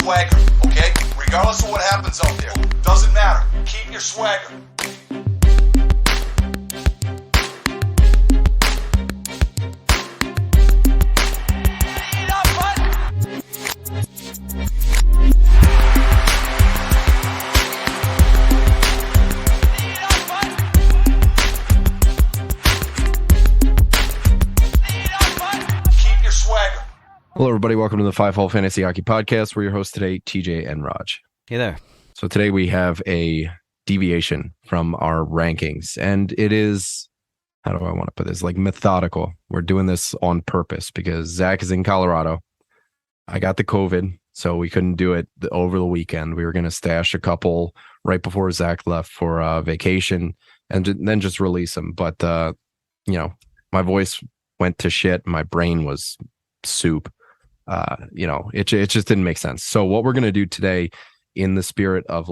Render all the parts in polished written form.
swagger, okay? Regardless of what happens out there. Doesn't matter. Keep your swagger. Hello, everybody. Welcome to the 5-Hole Fantasy Hockey Podcast. We're your hosts today, TJ and Raj. Hey there. So today we have a deviation from our rankings, and it is, how do I want to put this, like methodical. We're doing this on purpose because Zach is in Colorado. I got the COVID, so we couldn't do it over the weekend. We were going to stash a couple right before Zach left for vacation and then just release them. But, my voice went to shit. My brain was soup. It just didn't make sense. So what we're going to do today, in the spirit of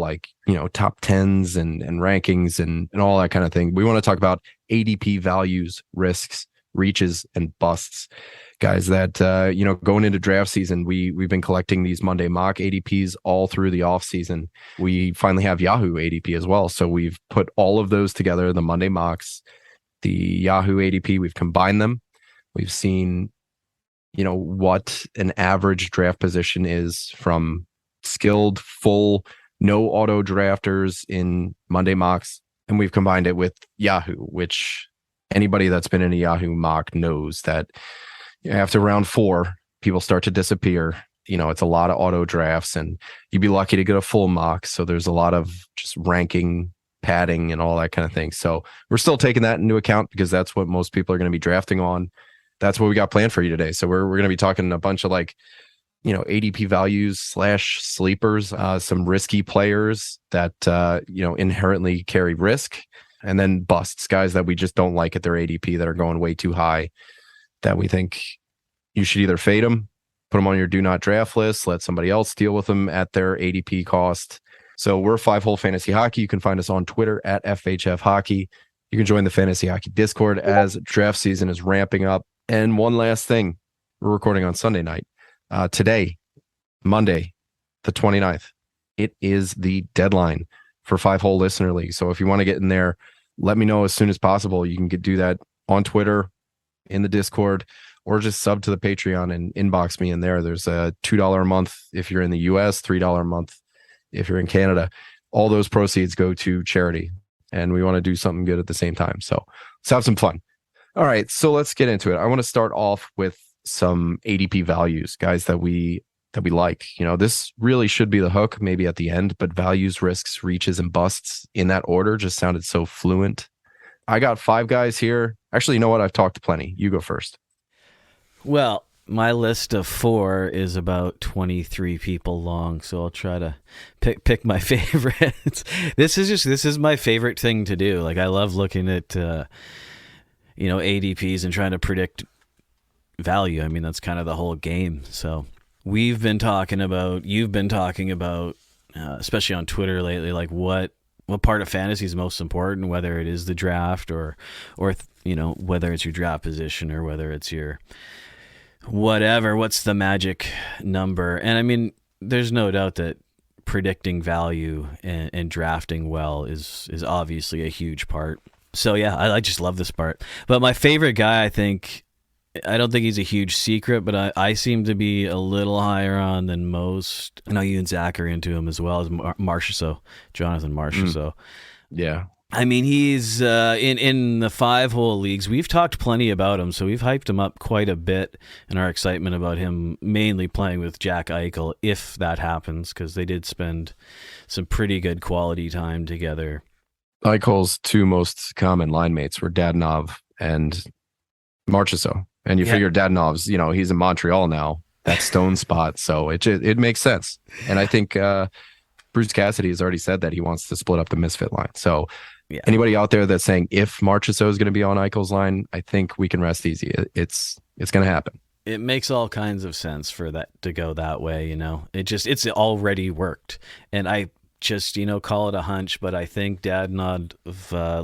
top 10s and rankings and all that kind of thing, we want to talk about ADP values, risks, reaches, and busts. Guys that, going into draft season, we've been collecting these Monday mock ADPs all through the off season. We finally have Yahoo ADP as well. So we've put all of those together, the Monday mocks, the Yahoo ADP, we've combined them. We've seen what an average draft position is from skilled, full, no auto drafters in Monday mocks. And we've combined it with Yahoo, which anybody that's been in a Yahoo mock knows that after round 4, people start to disappear. It's a lot of auto drafts and you'd be lucky to get a full mock. So there's a lot of just ranking, padding, and all that kind of thing. So we're still taking that into account because that's what most people are going to be drafting on. That's what we got planned for you today. So we're going to be talking a bunch of ADP values / sleepers, some risky players that, inherently carry risk, and then busts, guys that we just don't like at their ADP that are going way too high, that we think you should either fade them, put them on your do not draft list, let somebody else deal with them at their ADP cost. So we're 5-Hole Fantasy Hockey. You can find us on Twitter at FHF Hockey. You can join the Fantasy Hockey Discord as draft season is ramping up. And one last thing, we're recording on Sunday night. Today, Monday, the 29th, it is the deadline for 5-Hole Listener League. So if you want to get in there, let me know as soon as possible. You can do that on Twitter, in the Discord, or just sub to the Patreon and inbox me in there. There's a $2 a month if you're in the US, $3 a month if you're in Canada. All those proceeds go to charity, and we want to do something good at the same time. So let's have some fun. All right, so let's get into it. I want to start off with some ADP values, guys that we like. This really should be the hook, maybe at the end, but values, risks, reaches, and busts in that order just sounded so fluent. I got 5 guys here. Actually, you know what? I've talked plenty. You go first. Well, my list of 4 is about 23 people long, so I'll try to pick my favorites. This is my favorite thing to do. I love looking at ADPs and trying to predict value. I mean, that's kind of the whole game. So you've been talking about, especially on Twitter lately, what part of fantasy is most important, whether it is the draft or whether it's your draft position or whether it's your what's the magic number. And I mean, there's no doubt that predicting value and drafting well is obviously a huge part. So yeah, I just love this part. But my favorite guy, I don't think he's a huge secret, but I seem to be a little higher on than most. I know you and Zach are into him as well as Jonathan Marchessault. Yeah. I mean, he's in the 5-hole leagues. We've talked plenty about him, so we've hyped him up quite a bit in our excitement about him mainly playing with Jack Eichel, if that happens, because they did spend some pretty good quality time together. Eichel's 2 most common line mates were Dadonov and Marchessault. And you figure Dadonov's, he's in Montreal now, that Stone spot. So it makes sense. And I think Bruce Cassidy has already said that he wants to split up the misfit line. So anybody out there that's saying if Marchessault is going to be on Eichel's line, I think we can rest easy. It's going to happen. It makes all kinds of sense for that to go that way. It's already worked. And I just, call it a hunch, but I think Dadonov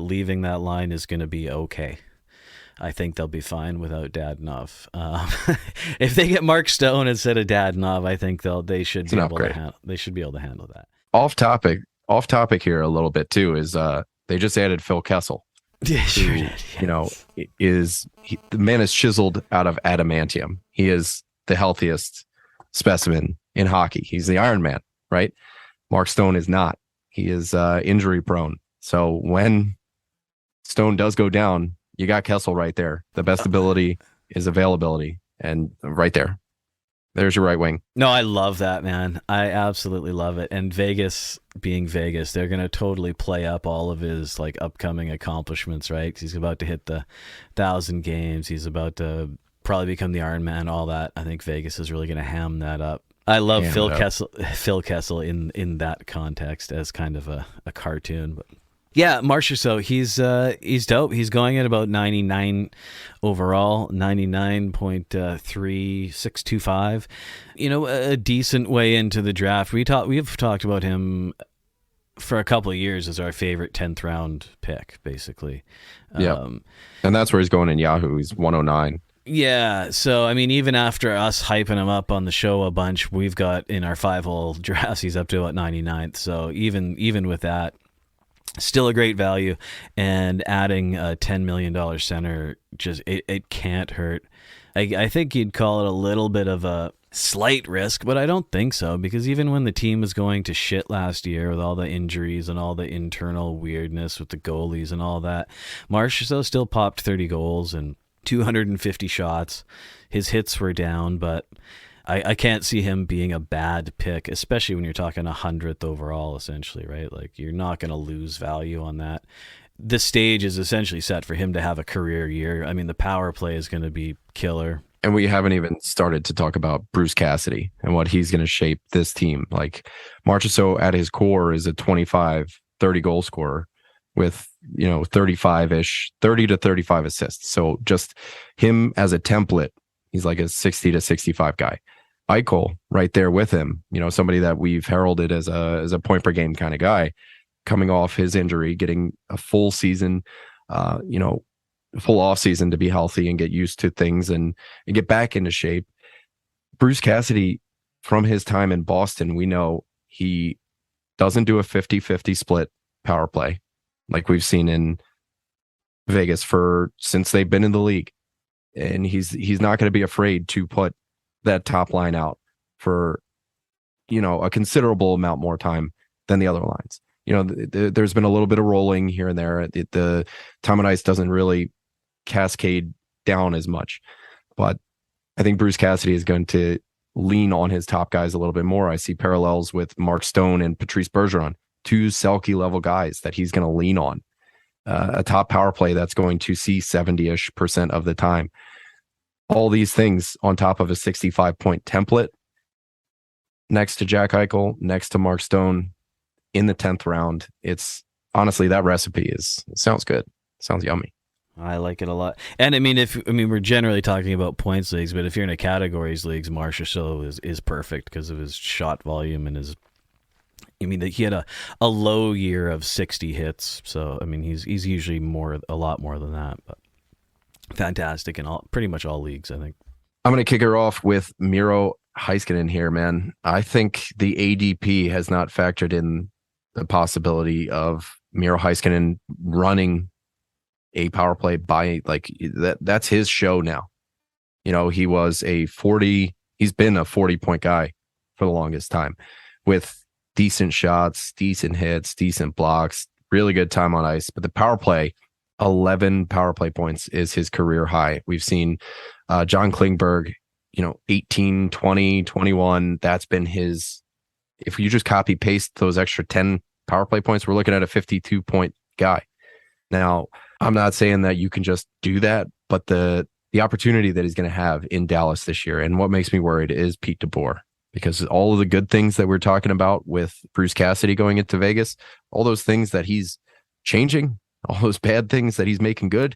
leaving that line is going to be okay. I think they'll be fine without Dadonov. If they get Mark Stone instead of Dadonov, I think they should be able to handle that. Off topic here a little bit too is they just added Phil Kessel. Yeah, sure did. Yes. The man is chiseled out of adamantium. He is the healthiest specimen in hockey. He's the Iron Man, right? Mark Stone is not. He is injury prone. So when Stone does go down, you got Kessel right there. The best ability is availability, and right there's your right wing. No, I love that, man. I absolutely love it. And Vegas being Vegas, they're going to totally play up all of his like upcoming accomplishments, right? He's about to hit the 1,000 games. He's about to probably become the Iron Man, all that. I think Vegas is really going to ham that up. I love Phil Kessel in that context as kind of a cartoon, but yeah, Marchessault, he's dope. He's going at about 99 overall, 99.3625. A decent way into the draft. We've talked about him for a couple of years as our favorite 10th round pick, basically. Yeah, and that's where he's going in Yahoo. He's 109. Yeah, so I mean, even after us hyping him up on the show a bunch, we've got in our 5-hole drafts, he's up to about 99th. So even with that, still a great value, and adding a $10 million center, just it can't hurt. I think you'd call it a little bit of a slight risk, but I don't think so, because even when the team was going to shit last year with all the injuries and all the internal weirdness with the goalies and all that, Marchessault still popped 30 goals and 250 shots. His hits were down, but I can't see him being a bad pick, especially when you're talking 100th overall, essentially, right? Like, you're not going to lose value on that. The stage is essentially set for him to have a career year. I mean, the power play is going to be killer. And we haven't even started to talk about Bruce Cassidy and what he's going to shape this team. Like, Marchessault at his core is a 25, 30 goal scorer with 35-ish, 30 to 35 assists. So just him as a template, he's like a 60 to 65 guy. Heichel right there with him, somebody that we've heralded as a point per game kind of guy, coming off his injury, getting a full season, full off season to be healthy and get used to things and get back into shape. Bruce Cassidy, from his time in Boston, we know he doesn't do a 50-50 split power play like we've seen in Vegas since they've been in the league. And he's not going to be afraid to put that top line out for, a considerable amount more time than the other lines. There's been a little bit of rolling here and there. The time on ice doesn't really cascade down as much, but I think Bruce Cassidy is going to lean on his top guys a little bit more. I see parallels with Mark Stone and Patrice Bergeron, two Selke level guys that he's going to lean on. A top power play that's going to see 70-ish% of the time. All these things on top of a 65-point template next to Jack Eichel, next to Mark Stone in the 10th round. It's honestly, that recipe sounds good. Sounds yummy. I like it a lot. And I mean, we're generally talking about points leagues, but if you're in a categories leagues, Marchessault is perfect because of his shot volume and his. He had a low year of 60 hits, so I mean he's usually a lot more than that, but fantastic in pretty much all leagues, I think. I'm going to kick her off with Miro Heiskanen here, man. I think the ADP has not factored in the possibility of Miro Heiskanen running a power play by that's his show now. He was he's been a 40-point guy for the longest time with decent shots, decent hits, decent blocks, really good time on ice. But the power play, 11 power play points is his career high. We've seen John Klingberg, 18, 20, 21. That's been his. If you just copy paste those extra 10 power play points, we're looking at a 52-point guy. Now, I'm not saying that you can just do that, but the opportunity that he's going to have in Dallas this year, and what makes me worried is Pete DeBoer. Because all of the good things that we're talking about with Bruce Cassidy going into Vegas, all those things that he's changing, all those bad things that he's making good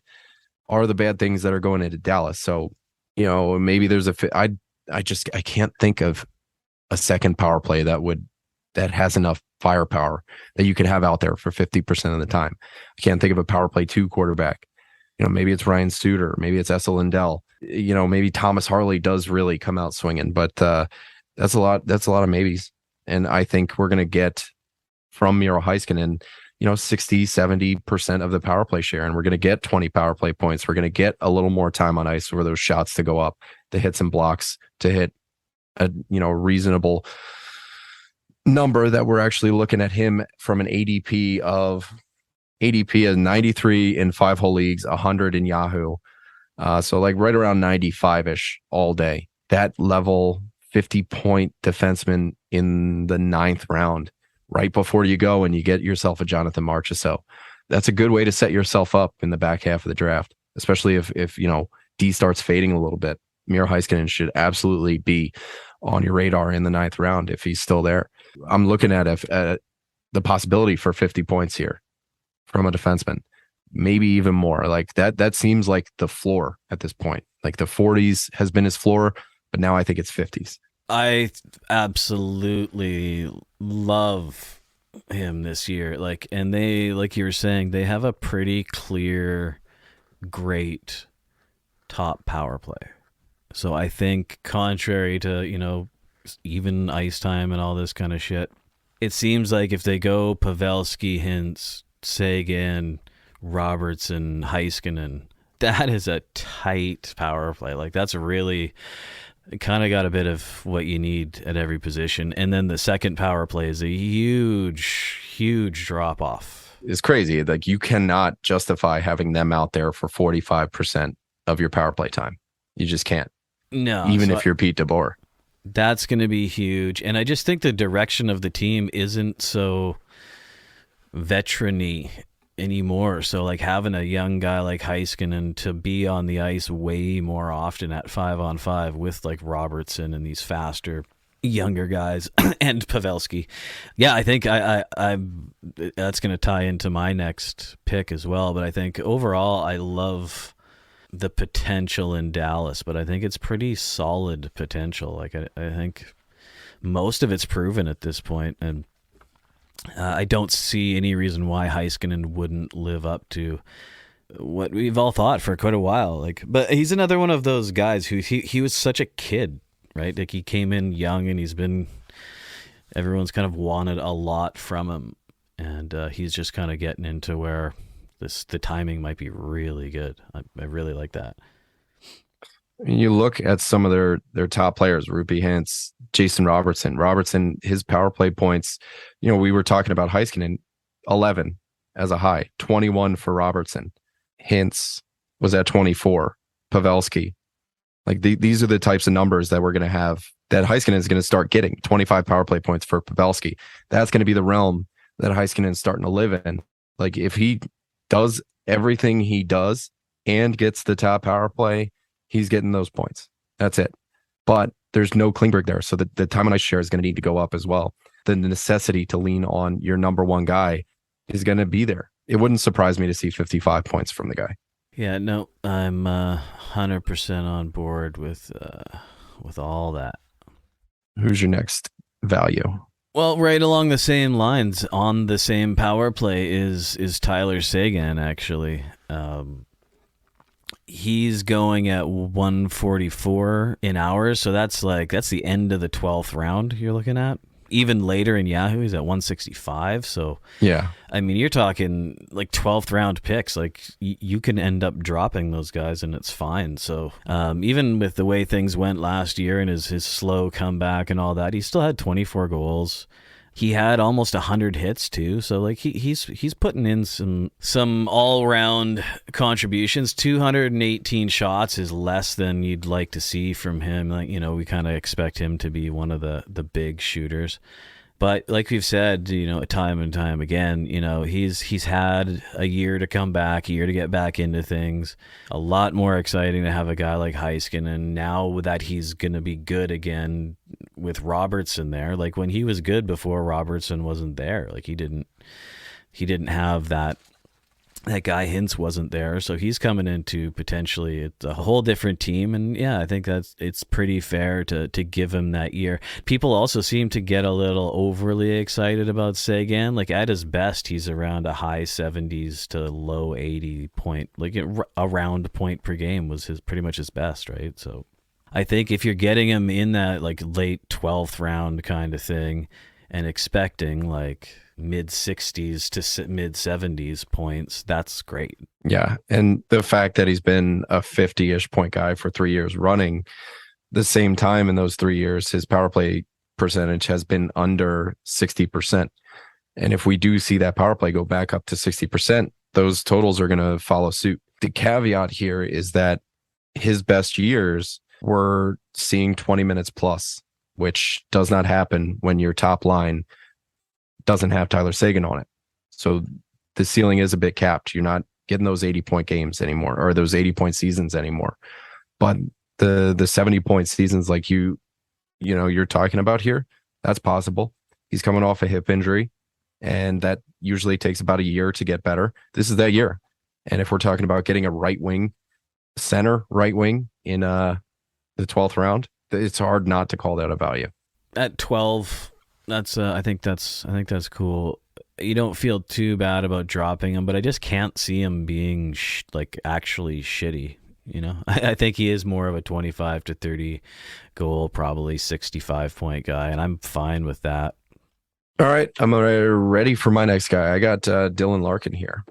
are the bad things that are going into Dallas. So, maybe there's I can't think of a second power play that has enough firepower that you can have out there for 50% of the time. I can't think of a power play 2 quarterback Maybe it's Ryan Suter, maybe it's Essa Lindell, maybe Thomas Harley does really come out swinging, but that's a lot of maybes. And I think we're going to get from Miro Heiskanen, 60-70% of the power play share, and we're going to get 20 power play points. We're going to get a little more time on ice for those shots to go up, the hits and blocks to hit a reasonable number that we're actually looking at him from an ADP of 93 in 5-hole leagues, 100 in Yahoo. So like right around 95-ish all day. That level 50-point defenseman in the 9th round, right before you go and you get yourself a Jonathan Marchessault. That's a good way to set yourself up in the back half of the draft, especially if D starts fading a little bit. Miro Heiskanen should absolutely be on your radar in the 9th round if he's still there. I'm looking at the possibility for 50 points here from a defenseman, maybe even more. Like that seems like the floor at this point. Like the 40s has been his floor, but now I think it's 50s. I absolutely love him this year. And they, like you were saying, they have a pretty clear, great top power play. So I think contrary to, even ice time and all this kind of shit, it seems like if they go Pavelski, Hintz, Sagan, Robertson, Heiskanen, that is a tight power play. Like that's really kind of got a bit of what you need at every position. And then the second power play is a huge drop off. It's crazy. Like you cannot justify having them out there for 45% of your power play time. You just can't. No. Even if you're Pete DeBoer. That's going to be huge. And I just think the direction of the team isn't so veteran-y anymore. So like having a young guy like Heiskanen to be on the ice way more often at 5-on-5 with like Robertson and these faster younger guys and Pavelski. Yeah, I think I that's going to tie into my next pick as well. But I think overall I love the potential in Dallas, but I think it's pretty solid potential. Like I think most of it's proven at this point, and I don't see any reason why Heiskanen wouldn't live up to what we've all thought for quite a while. But he's another one of those guys who he was such a kid, right? Like he came in young, and everyone's kind of wanted a lot from him, and he's just kind of getting into where the timing might be really good. I really like that. You look at some of their top players, Rupi Hintz, Jason Robertson. Robertson, his power play points, we were talking about Heiskanen, 11 as a high, 21 for Robertson. Hintz was at 24. Pavelski. Like these are the types of numbers that we're going to have, that Heiskanen is going to start getting. 25 power play points for Pavelski. That's going to be the realm that Heiskanen is starting to live in. Like if he does everything he does and gets the top power play, he's getting those points. That's it. But there's no Klingberg there. So the time on ice share is going to need to go up as well. The necessity to lean on your number one guy is going to be there. It wouldn't surprise me to see 55 points from the guy. Yeah, no, I'm 100% on board with all that. Who's your next value? Well, right along the same lines, on the same power play is Tyler Seguin, actually. He's going at 144 in hours, so that's the end of the 12th round you're looking at. Even later in Yahoo, he's at 165. So yeah, I mean, you're talking like 12th round picks. Like you can end up dropping those guys, and it's fine. So even with the way things went last year and his slow comeback and all that, he still had 24 goals. He had almost 100 hits too, so like he's putting in some all-round contributions. 218 shots is less than you'd like to see from him. Like, we kind of expect him to be one of the big shooters. But like we've said, time and time again, he's had a year to come back, a year to get back into things. A lot more exciting to have a guy like Heiskanen, and now that he's going to be good again with Robertson there. Like when he was good before Robertson wasn't there, like he didn't have that that guy Hintz wasn't there, so he's coming into potentially it's a whole different team. And yeah, I think it's pretty fair to give him that year. People also seem to get a little overly excited about Seguin. Like at his best, he's around a high 70s to low 80 point, like around point per game was pretty much his best, right? So I think if you're getting him in that like late 12th round kind of thing and expecting like mid 60s to mid 70s points, that's great. Yeah. And the fact that he's been a 50-ish point guy for 3 years running, the same time in those 3 years, his power play percentage has been under 60%. And if we do see that power play go back up to 60%, those totals are going to follow suit. The caveat here is that his best years were seeing 20 minutes plus, which does not happen when your top line doesn't have Tyler Seguin on it. So the ceiling is a bit capped. You're not getting those 80-point games anymore, or those 80-point seasons anymore. But the 70-point seasons like you're talking about here, that's possible. He's coming off a hip injury, and that usually takes about a year to get better. This is that year. And if we're talking about getting a right wing in the 12th round, it's hard not to call that a value. At 12, that's I think that's cool. You don't feel too bad about dropping him, but I just can't see him being like actually shitty. You know, I think he is more of a 25 to 30 goal, probably 65 point guy, and I'm fine with that. All right, I'm ready for my next guy. I got Dylan Larkin here.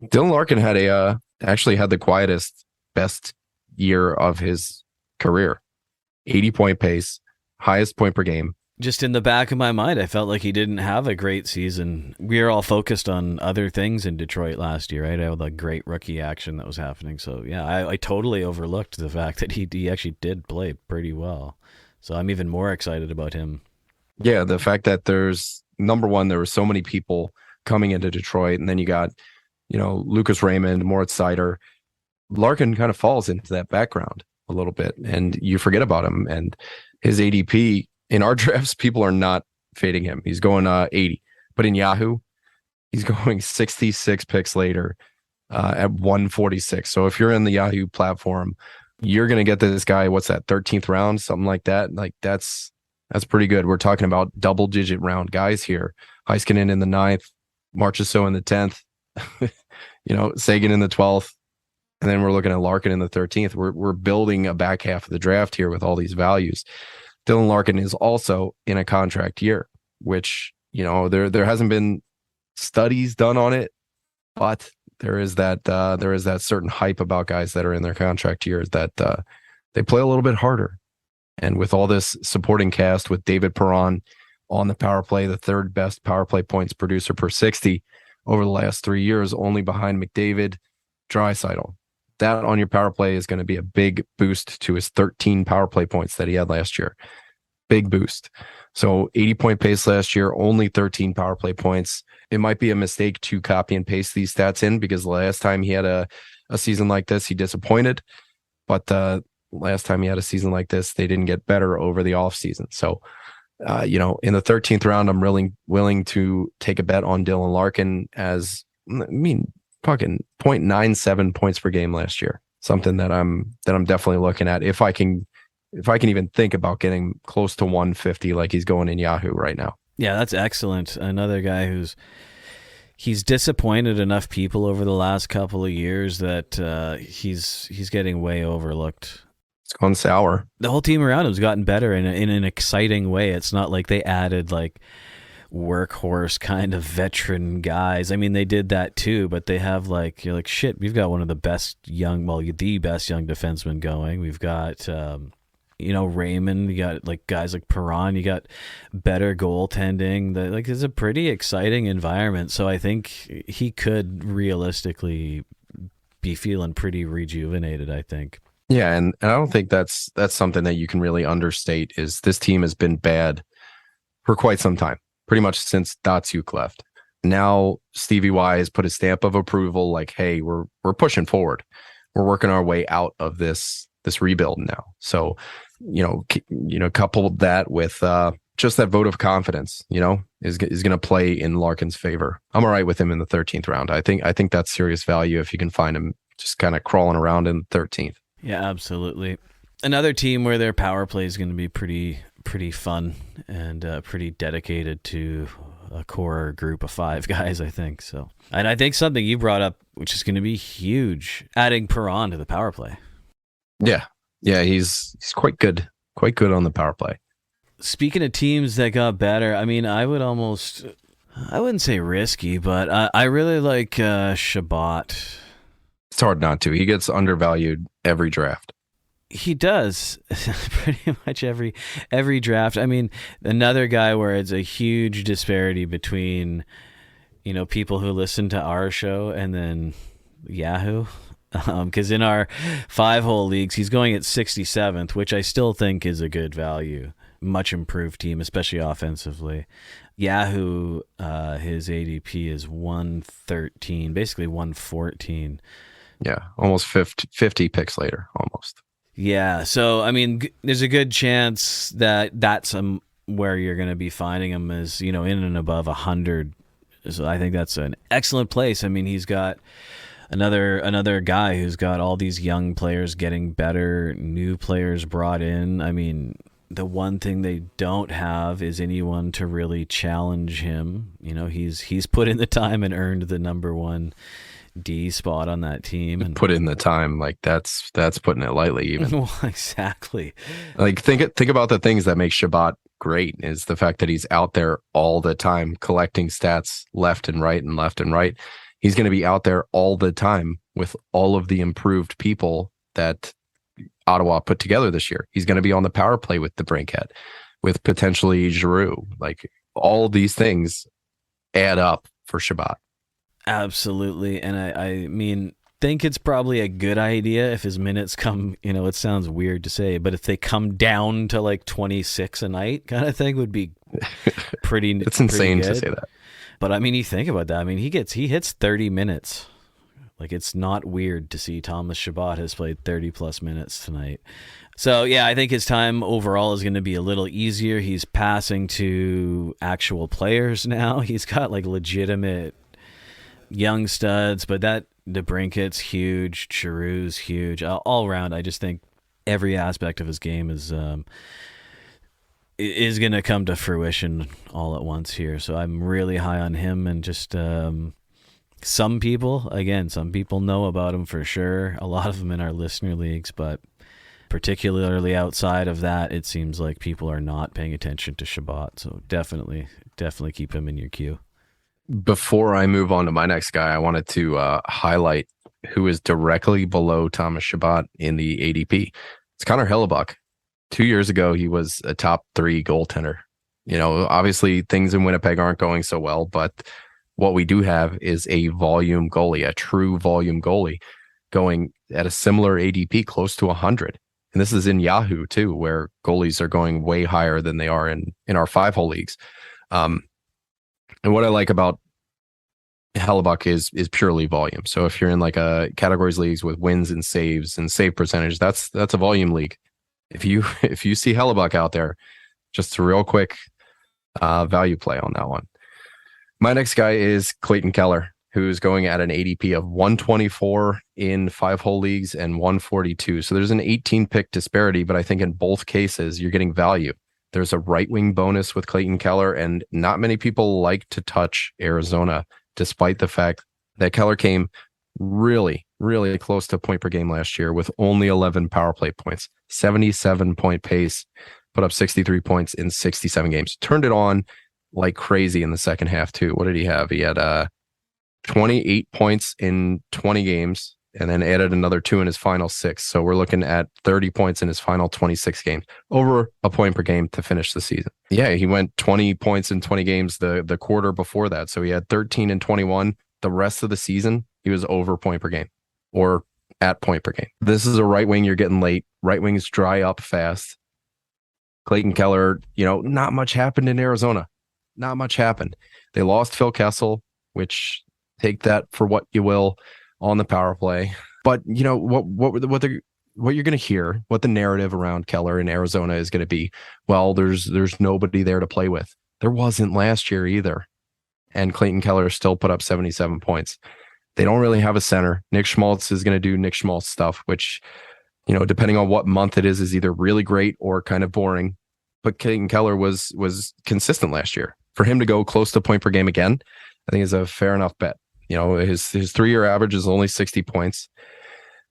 Dylan Larkin had actually had the quietest, best year of his career. 80-point pace, highest point per game. Just in the back of my mind, I felt like he didn't have a great season. We were all focused on other things in Detroit last year, right? I had the great rookie action that was happening. So yeah, I totally overlooked the fact that he actually did play pretty well. So I'm even more excited about him. Yeah, the fact that there's, number one, there were so many people coming into Detroit, and then you got, Lucas Raymond, Moritz Seider. Larkin kind of falls into that background a little bit, and you forget about him. And his ADP, in our drafts, people are not fading him. He's going 80. But in Yahoo, he's going 66 picks later at 146. So if you're in the Yahoo platform, you're going to get this guy, what's that, 13th round, something like that. Like that's pretty good. We're talking about double-digit round guys here. Heiskanen in the 9th, Marchessault in the 10th, Seguin in the 12th. And then we're looking at Larkin in the 13th. We're building a back half of the draft here with all these values. Dylan Larkin is also in a contract year, which, there hasn't been studies done on it, but there is that certain hype about guys that are in their contract years that they play a little bit harder. And with all this supporting cast with David Perron on the power play, the third best power play points producer per 60 over the last 3 years, only behind McDavid, Draisaitl. That on your power play is going to be a big boost to his 13 power play points that he had last year. Big boost. So 80-point pace last year, only 13 power play points. It might be a mistake to copy and paste these stats in because the last time he had a season like this, he disappointed. But last time he had a season like this, they didn't get better over the offseason. So, in the 13th round, I'm really willing to take a bet on Dylan Larkin fucking 0.97 points per game last year. Something that I'm definitely looking at if I can even think about getting close to 150 like he's going in Yahoo right now. Yeah, that's excellent. Another guy he's disappointed enough people over the last couple of years that he's getting way overlooked. It's gone sour. The whole team around him's gotten better in an exciting way. It's not like they added like workhorse kind of veteran guys. I mean, they did that too, but they have you're like, shit, we've got one of the best the best young defensemen going. We've got, Raymond, you got like guys like Perron, you got better goaltending. It's a pretty exciting environment. So I think he could realistically be feeling pretty rejuvenated, I think. Yeah. And I don't think that's something that you can really understate is this team has been bad for quite some time. Pretty much since Datsuk left. Now Stevie Y has put a stamp of approval, like, hey, we're pushing forward. We're working our way out of this rebuild now. So, couple that with just that vote of confidence, is going to play in Larkin's favor. I'm all right with him in the 13th round. I think that's serious value if you can find him just kind of crawling around in the 13th. Yeah, absolutely. Another team where their power play is going to be pretty fun and pretty dedicated to a core group of 5 guys, I think. So, and I think something you brought up, which is going to be huge, adding Perron to the power play. Yeah, he's quite good on the power play. Speaking of teams that got better, I mean, I wouldn't say risky, but I really like Chabot. It's hard not to. He gets undervalued every draft. He does pretty much every draft. I mean, another guy where it's a huge disparity between, people who listen to our show and then Yahoo. Because in our 5-hole leagues, he's going at 67th, which I still think is a good value. Much improved team, especially offensively. Yahoo, his ADP is 113, basically 114. Yeah, almost 50 picks later, almost. Yeah, so, I mean, there's a good chance that that's where you're going to be finding him is, in and above 100. So I think that's an excellent place. I mean, he's got another guy who's got all these young players getting better, new players brought in. I mean, the one thing they don't have is anyone to really challenge him. He's put in the time and earned the number 1 D spot on that team. And put in the time, like that's putting it lightly even. Well, exactly. Like think about the things that make Chabot great is the fact that he's out there all the time collecting stats left and right and left and right. He's going to be out there all the time with all of the improved people that Ottawa put together this year. He's going to be on the power play with the Brinkhead, with potentially Giroux. Like all these things add up for Chabot. Absolutely. And I mean, think it's probably a good idea if his minutes come, it sounds weird to say, but if they come down to like 26 a night kind of thing would be pretty It's insane pretty to say that. But I mean, you think about that. I mean, he hits 30 minutes. Like, it's not weird to see Thomas Chabot has played 30 plus minutes tonight. So yeah, I think his time overall is going to be a little easier. He's passing to actual players now. He's got like legitimate young studs, but the Brinket's huge, Giroux's huge. All around, I just think every aspect of his game is going to come to fruition all at once here. So I'm really high on him, and just some people know about him for sure. A lot of them in our listener leagues, but particularly outside of that, it seems like people are not paying attention to Chabot. So definitely keep him in your queue. Before I move on to my next guy, I wanted to highlight who is directly below Thomas Chabot in the ADP. It's Conor Hillebuck. 2 years ago, he was a top 3 goaltender. Obviously things in Winnipeg aren't going so well, but what we do have is a volume goalie, a true volume goalie, going at a similar ADP, close to 100. And this is in Yahoo too, where goalies are going way higher than they are in our 5-hole leagues. And what I like about Hillebuck is purely volume. So if you're in like a categories leagues with wins and saves and save percentage, that's a volume league. If you see Hillebuck out there, just a real quick value play on that one. My next guy is Clayton Keller, who's going at an ADP of 124 in 5-hole leagues and 142. So there's an 18 pick disparity, but I think in both cases you're getting value. There's a right wing bonus with Clayton Keller, and not many people like to touch Arizona, despite the fact that Keller came really, really close to point per game last year with only 11 power play points, 77 point pace, put up 63 points in 67 games. Turned it on like crazy in the second half too. What did he have? He had 28 points in 20 games and then added another 2 in his final 6. So we're looking at 30 points in his final 26 games, over a point per game to finish the season. Yeah, he went 20 points in 20 games the quarter before that. So he had 13 and 21. The rest of the season, he was over point per game or at point per game. This is a right wing you're getting late. Right wings dry up fast. Clayton Keller, not much happened in Arizona. Not much happened. They lost Phil Kessel, which take that for what you will on the power play. But what what you're going to hear, what the narrative around Keller in Arizona is going to be. Well, there's nobody there to play with. There wasn't last year either. And Clayton Keller still put up 77 points. They don't really have a center. Nick Schmaltz is going to do Nick Schmaltz stuff, which, depending on what month it is either really great or kind of boring. But Clayton Keller was consistent last year. For him to go close to point per game again, I think is a fair enough bet. His 3-year average is only 60 points.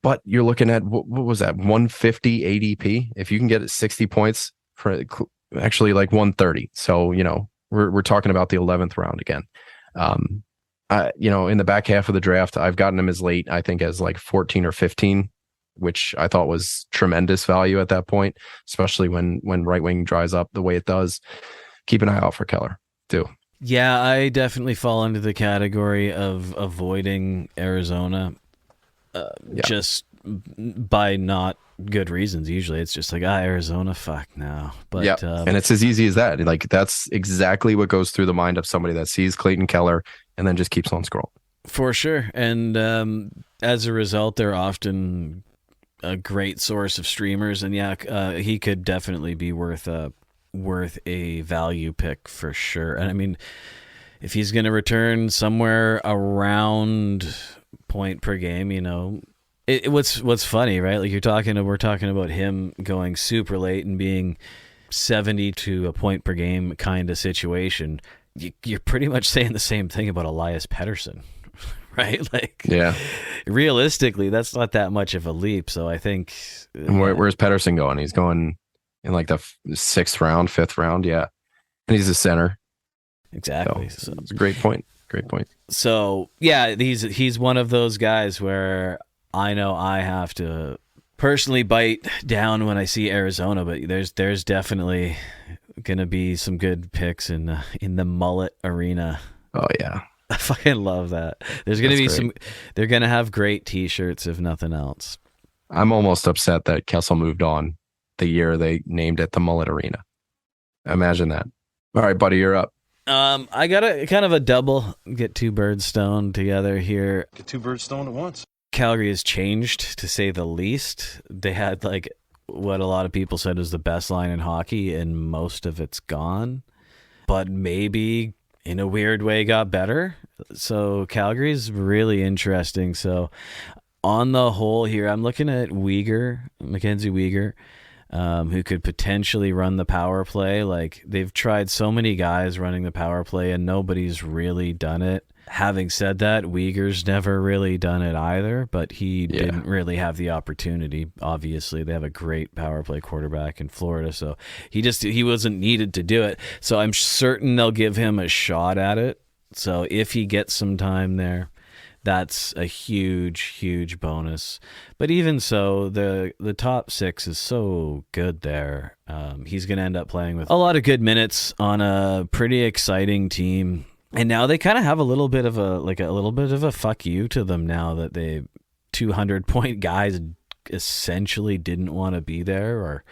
But you're looking at, what was that, 150 ADP? If you can get 60 points, for actually like 130. So, we're talking about the 11th round again. In the back half of the draft, I've gotten him as late, I think, as like 14 or 15, which I thought was tremendous value at that point, especially when right wing dries up the way it does. Keep an eye out for Keller too. Yeah, I definitely fall into the category of avoiding Arizona just by not good reasons. Usually it's just like, Arizona, fuck no. But yeah, and it's as easy as that. Like, that's exactly what goes through the mind of somebody that sees Clayton Keller and then just keeps on scrolling. For sure. And as a result, they're often a great source of streamers. And he could definitely be worth a value pick for sure. And I mean, if he's going to return somewhere around point per game, what's funny, right? Like we're talking about him going super late and being 70 to a point per game kind of situation. You're pretty much saying the same thing about Elias Pettersson, right? Like, yeah, realistically, that's not that much of a leap. So I think, where's Pettersson going? He's going in like the 6th round, 5th round. Yeah. And he's a center. Exactly. So it's a great point. Great point. So yeah, he's one of those guys where I know I have to personally bite down when I see Arizona, but there's definitely going to be some good picks in the mullet arena. Oh yeah. I fucking love that. There's going to be they're going to have great t-shirts if nothing else. I'm almost upset that Kessel moved on the year they named it the mullet arena. Imagine that. All right, buddy, you're up. I got a kind of a double, get 2 birds stoned together here. Get 2 birds stoned at once. Calgary has changed, to say the least. They had like what a lot of people said was the best line in hockey, and most of it's gone. But maybe in a weird way got better. So Calgary's really interesting. So on the whole here, I'm looking at Mackenzie Weegar, who could potentially run the power play. Like, they've tried so many guys running the power play and nobody's really done it. Having said that, Uyghur's never really done it either, but he didn't really have the opportunity. Obviously, they have a great power play quarterback in Florida, so he wasn't needed to do it. So I'm certain they'll give him a shot at it. So if he gets some time there, that's a huge, huge bonus. But even so, the top 6 is so good there. He's going to end up playing with a lot of good minutes on a pretty exciting team. And now they kind of have a little bit of a fuck you to them now that they 200-point guys essentially didn't want to be there, or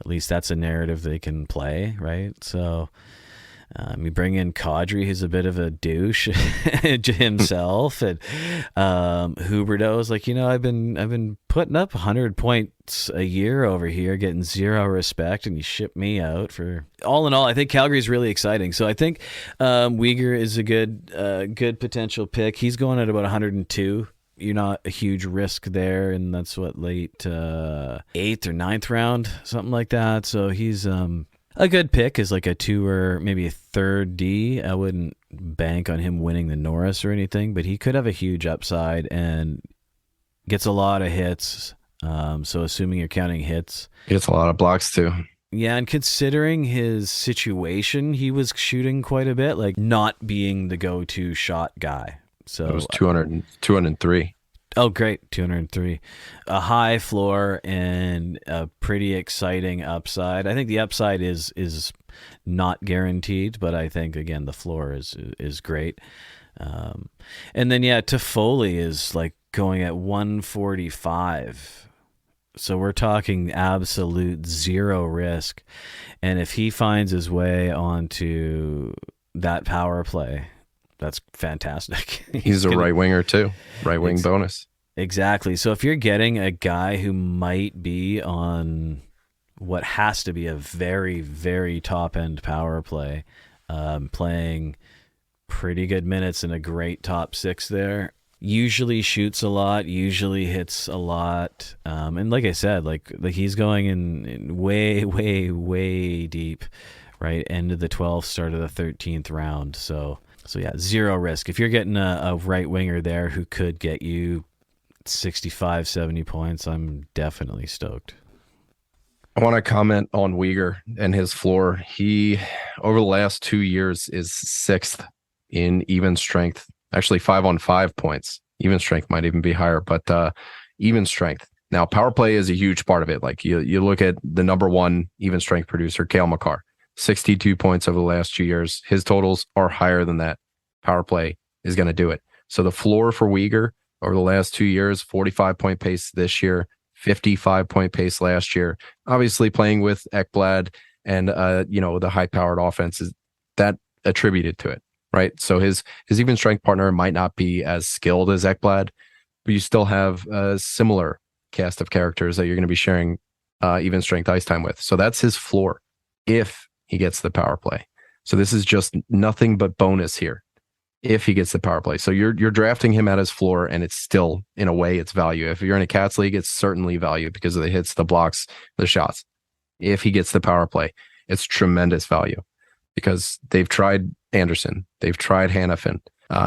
at least that's a narrative they can play, right? So you bring in Kadri, who's a bit of a douche himself, and Huberdeau's like, I've been putting up 100 points a year over here, getting zero respect, and you ship me out for. All in all, I think Calgary's really exciting. So I think Uyghur is a good potential pick. He's going at about 102. You're not a huge risk there, and that's what, late 8th or 9th round, something like that. So he's a good pick is like a 2 or maybe a 3rd D. I wouldn't bank on him winning the Norris or anything, but he could have a huge upside and gets a lot of hits. So assuming you're counting hits. He gets a lot of blocks too. Yeah, and considering his situation, he was shooting quite a bit, like not being the go-to shot guy. So it was 203. Oh, great. 203. A high floor and a pretty exciting upside. I think the upside is not guaranteed, but I think, again, the floor is great. And then, Toffoli is like going at 145. So we're talking absolute zero risk. And if he finds his way onto that power play, that's fantastic. He's a right winger too. Right wing bonus. Exactly. So if you're getting a guy who might be on what has to be a very, very top end power play, playing pretty good minutes in a great top six there, usually shoots a lot, usually hits a lot. And like I said, like he's going in way, way, way deep, right? End of the 12th, start of the 13th round. So yeah, zero risk. If you're getting a right winger there who could get you 65, 70 points, I'm definitely stoked. I want to comment on Uyghur and his floor. He, over the last 2 years, is sixth in even strength. Actually, 5-on-5 points. Even strength might even be higher, but even strength. Now, power play is a huge part of it. Like you look at the number one even strength producer, Kale Mccarr, 62 points over the last 2 years. His totals are higher than that. Power play is going to do it. So the floor for Uyghur over the last 2 years, 45-point pace this year, 55-point pace last year. Obviously, playing with Ekblad and the high-powered offenses that attributed to it, right? So his even strength partner might not be as skilled as Ekblad, but you still have a similar cast of characters that you're going to be sharing even strength ice time with. So that's his floor if he gets the power play. So this is just nothing but bonus here if he gets the power play. So you're drafting him at his floor, and it's still, in a way, it's value. If you're in a Cats league, it's certainly value because of the hits, the blocks, the shots. If he gets the power play, it's tremendous value because they've tried Anderson. They've tried Hannafin.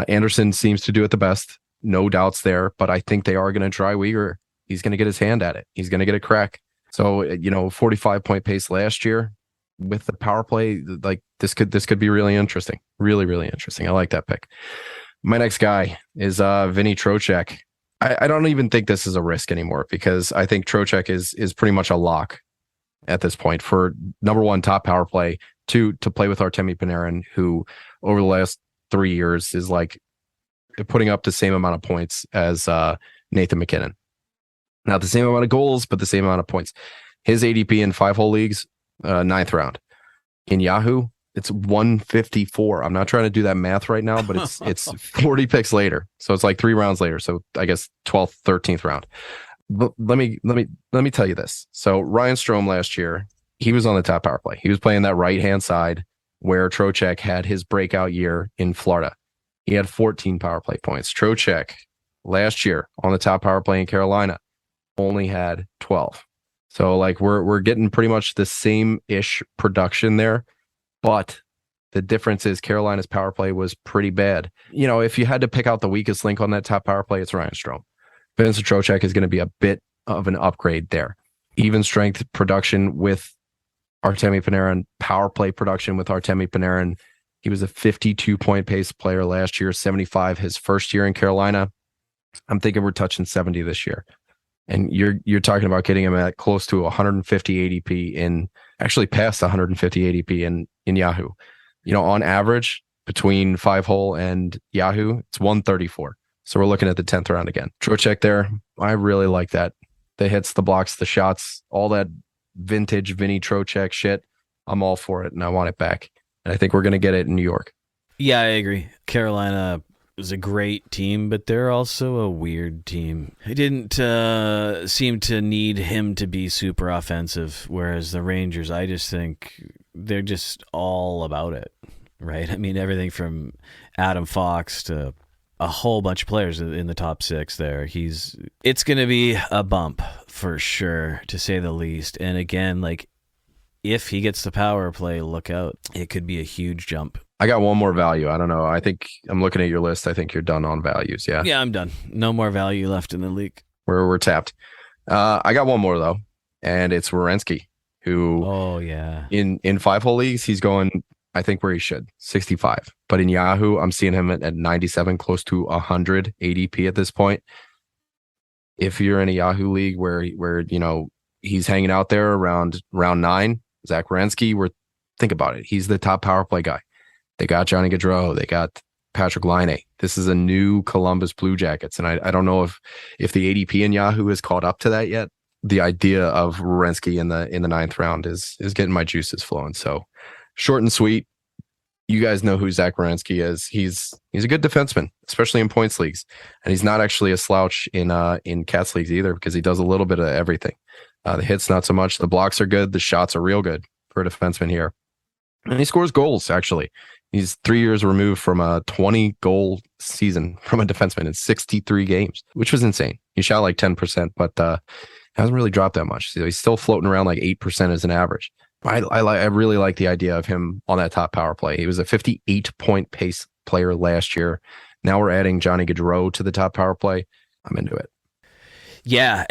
Anderson seems to do it the best. No doubts there, but I think they are going to try Uyghur. He's going to get his hand at it. He's going to get a crack. So, 45-point pace last year with the power play, like this could be really interesting. Really, really interesting. I like that pick. My next guy is Vinnie Trojak. I don't even think this is a risk anymore because I think Trojak is pretty much a lock at this point for number one top power play, to play with Artemi Panarin, who over the last 3 years is like putting up the same amount of points as Nathan McKinnon. Not the same amount of goals, but the same amount of points. His ADP in 5-hole leagues, 9th round. In Yahoo, it's 154. I'm not trying to do that math right now, but it's 40 picks later. So it's like 3 rounds later. So I guess 12th, 13th round. But let me tell you this. So Ryan Strome last year, he was on the top power play. He was playing that right-hand side where Trojak had his breakout year in Florida. He had 14 power play points. Trojak last year on the top power play in Carolina only had 12. So like we're getting pretty much the same-ish production there, but the difference is Carolina's power play was pretty bad. If you had to pick out the weakest link on that top power play, it's Ryan Strome. Vincent Trocek is going to be a bit of an upgrade there. Even strength production with Artemi Panarin, power play production with Artemi Panarin. He was a 52-point pace player last year, 75 his first year in Carolina. I'm thinking we're touching 70 this year. And you're talking about getting him at close to 150 ADP actually past 150 ADP in Yahoo. On average between 5-hole and Yahoo, it's 134. So we're looking at the 10th round again. Trocek there. I really like that. The hits, the blocks, the shots, all that vintage Vinnie Trojak shit. I'm all for it, and I want it back. And I think we're going to get it in New York. Yeah, I agree. Carolina is a great team, but they're also a weird team. They didn't seem to need him to be super offensive, whereas the Rangers, I just think they're just all about it, right? I mean, everything from Adam Fox to a whole bunch of players in the top 6 there. It's going to be a bump for sure, to say the least. And again, like, if he gets the power play, look out. It could be a huge jump. I got one more value. I don't know. I think I'm looking at your list. I think you're done on values. Yeah. Yeah, I'm done. No more value left in the league. We're tapped. I got one more though, and it's Werenski, who in 5-hole leagues, he's going, I think, where he should, 65. But in Yahoo, I'm seeing him at 97, close to 100 ADP at this point. If you're in a Yahoo league where he's hanging out there around round 9, Zach Werenski, think about it. He's the top power play guy. They got Johnny Gaudreau. They got Patrick Laine. This is a new Columbus Blue Jackets. And I don't know if the ADP in Yahoo has caught up to that yet. The idea of Werenski in the 9th round is getting my juices flowing. So short and sweet. you guys know who Zach Werenski is. He's a good defenseman, especially in points leagues, and he's not actually a slouch in Cats leagues either, because he does a little bit of everything. The hits not so much. The blocks are good. The shots are real good for a defenseman here, and he scores goals. Actually, he's 3 years removed from a 20-goal season from a defenseman in 63 games, which was insane. He shot like 10%, but hasn't really dropped that much. So he's still floating around like 8% as an average. I really like the idea of him on that top power play. He was a 58-point pace player last year. Now we're adding Johnny Gaudreau to the top power play. I'm into it. Yeah,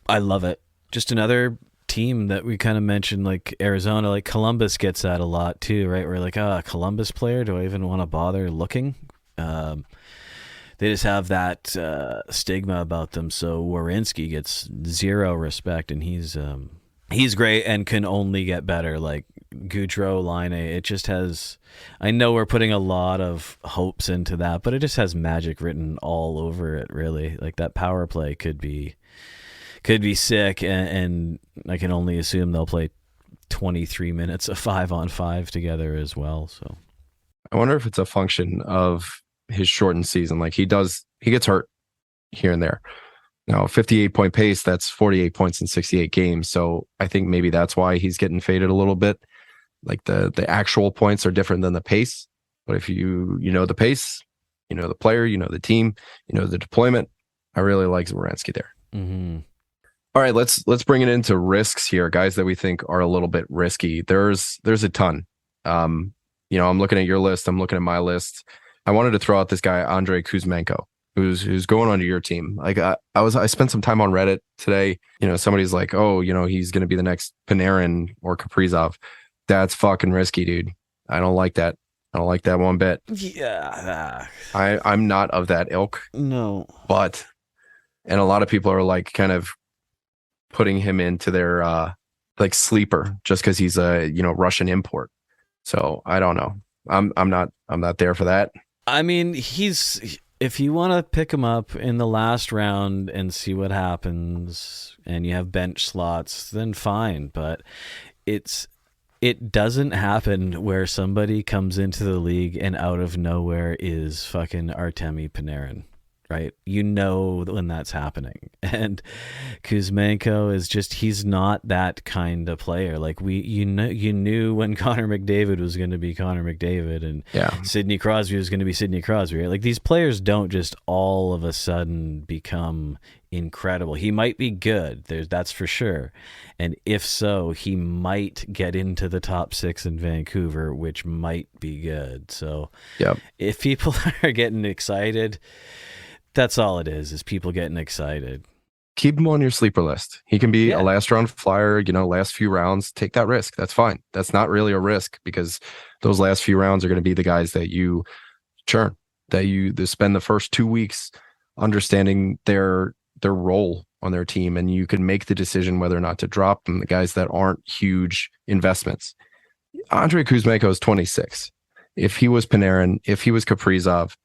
I love it. Just another team that we kind of mentioned, like Arizona, like Columbus gets that a lot too, right? We're like, Columbus player, do I even want to bother looking? They just have that stigma about them. So Werenski gets zero respect, and he's great and can only get better. Like Gaudreau, Line, it just has. I know we're putting a lot of hopes into that, but it just has magic written all over it. Really, like that power play could be sick, and I can only assume they'll play 23 minutes of 5-on-5 together as well. So I wonder if it's a function of his shortened season. Like he gets hurt here and there. Now, 58-point pace, that's 48 points in 68 games. So I think maybe that's why he's getting faded a little bit. Like the actual points are different than the pace. But if you know the pace, you know the player, you know the team, you know the deployment, I really like Werenski there. Mm-hmm. All right, let's bring it into risks here, guys that we think are a little bit risky. There's a ton. I'm looking at your list. I'm looking at my list. I wanted to throw out this guy, Andrei Kuzmenko, who's going onto your team. Like I spent some time on Reddit today. Somebody's like, oh, he's going to be the next Panarin or Kaprizov. That's fucking risky, dude. I don't like that. I don't like that one bit. Yeah. I'm not of that ilk. No. And a lot of people are like kind of putting him into their like sleeper just because he's a Russian import. So I don't know. I'm not there for that. I mean, if you want to pick him up in the last round and see what happens, and you have bench slots, then fine. But it doesn't happen where somebody comes into the league and out of nowhere is fucking Artemi Panarin, right? When that's happening. And Kuzmenko is he's not that kind of player. Like you knew when Connor McDavid was going to be Connor McDavid, and Sidney Crosby was going to be Sidney Crosby, right? Like these players don't just all of a sudden become incredible. He might be good, that's for sure. And if so, he might get into the top 6 in Vancouver, which might be good. So if people are getting excited, that's all it is people getting excited. Keep him on your sleeper list. He can be a last round flyer, last few rounds. Take that risk. That's fine. That's not really a risk, because those last few rounds are going to be the guys that you churn, that you spend the first 2 weeks understanding their role on their team, and you can make the decision whether or not to drop them, the guys that aren't huge investments. Andrei Kuzmenko is 26. If he was Panarin, if he was Kaprizov,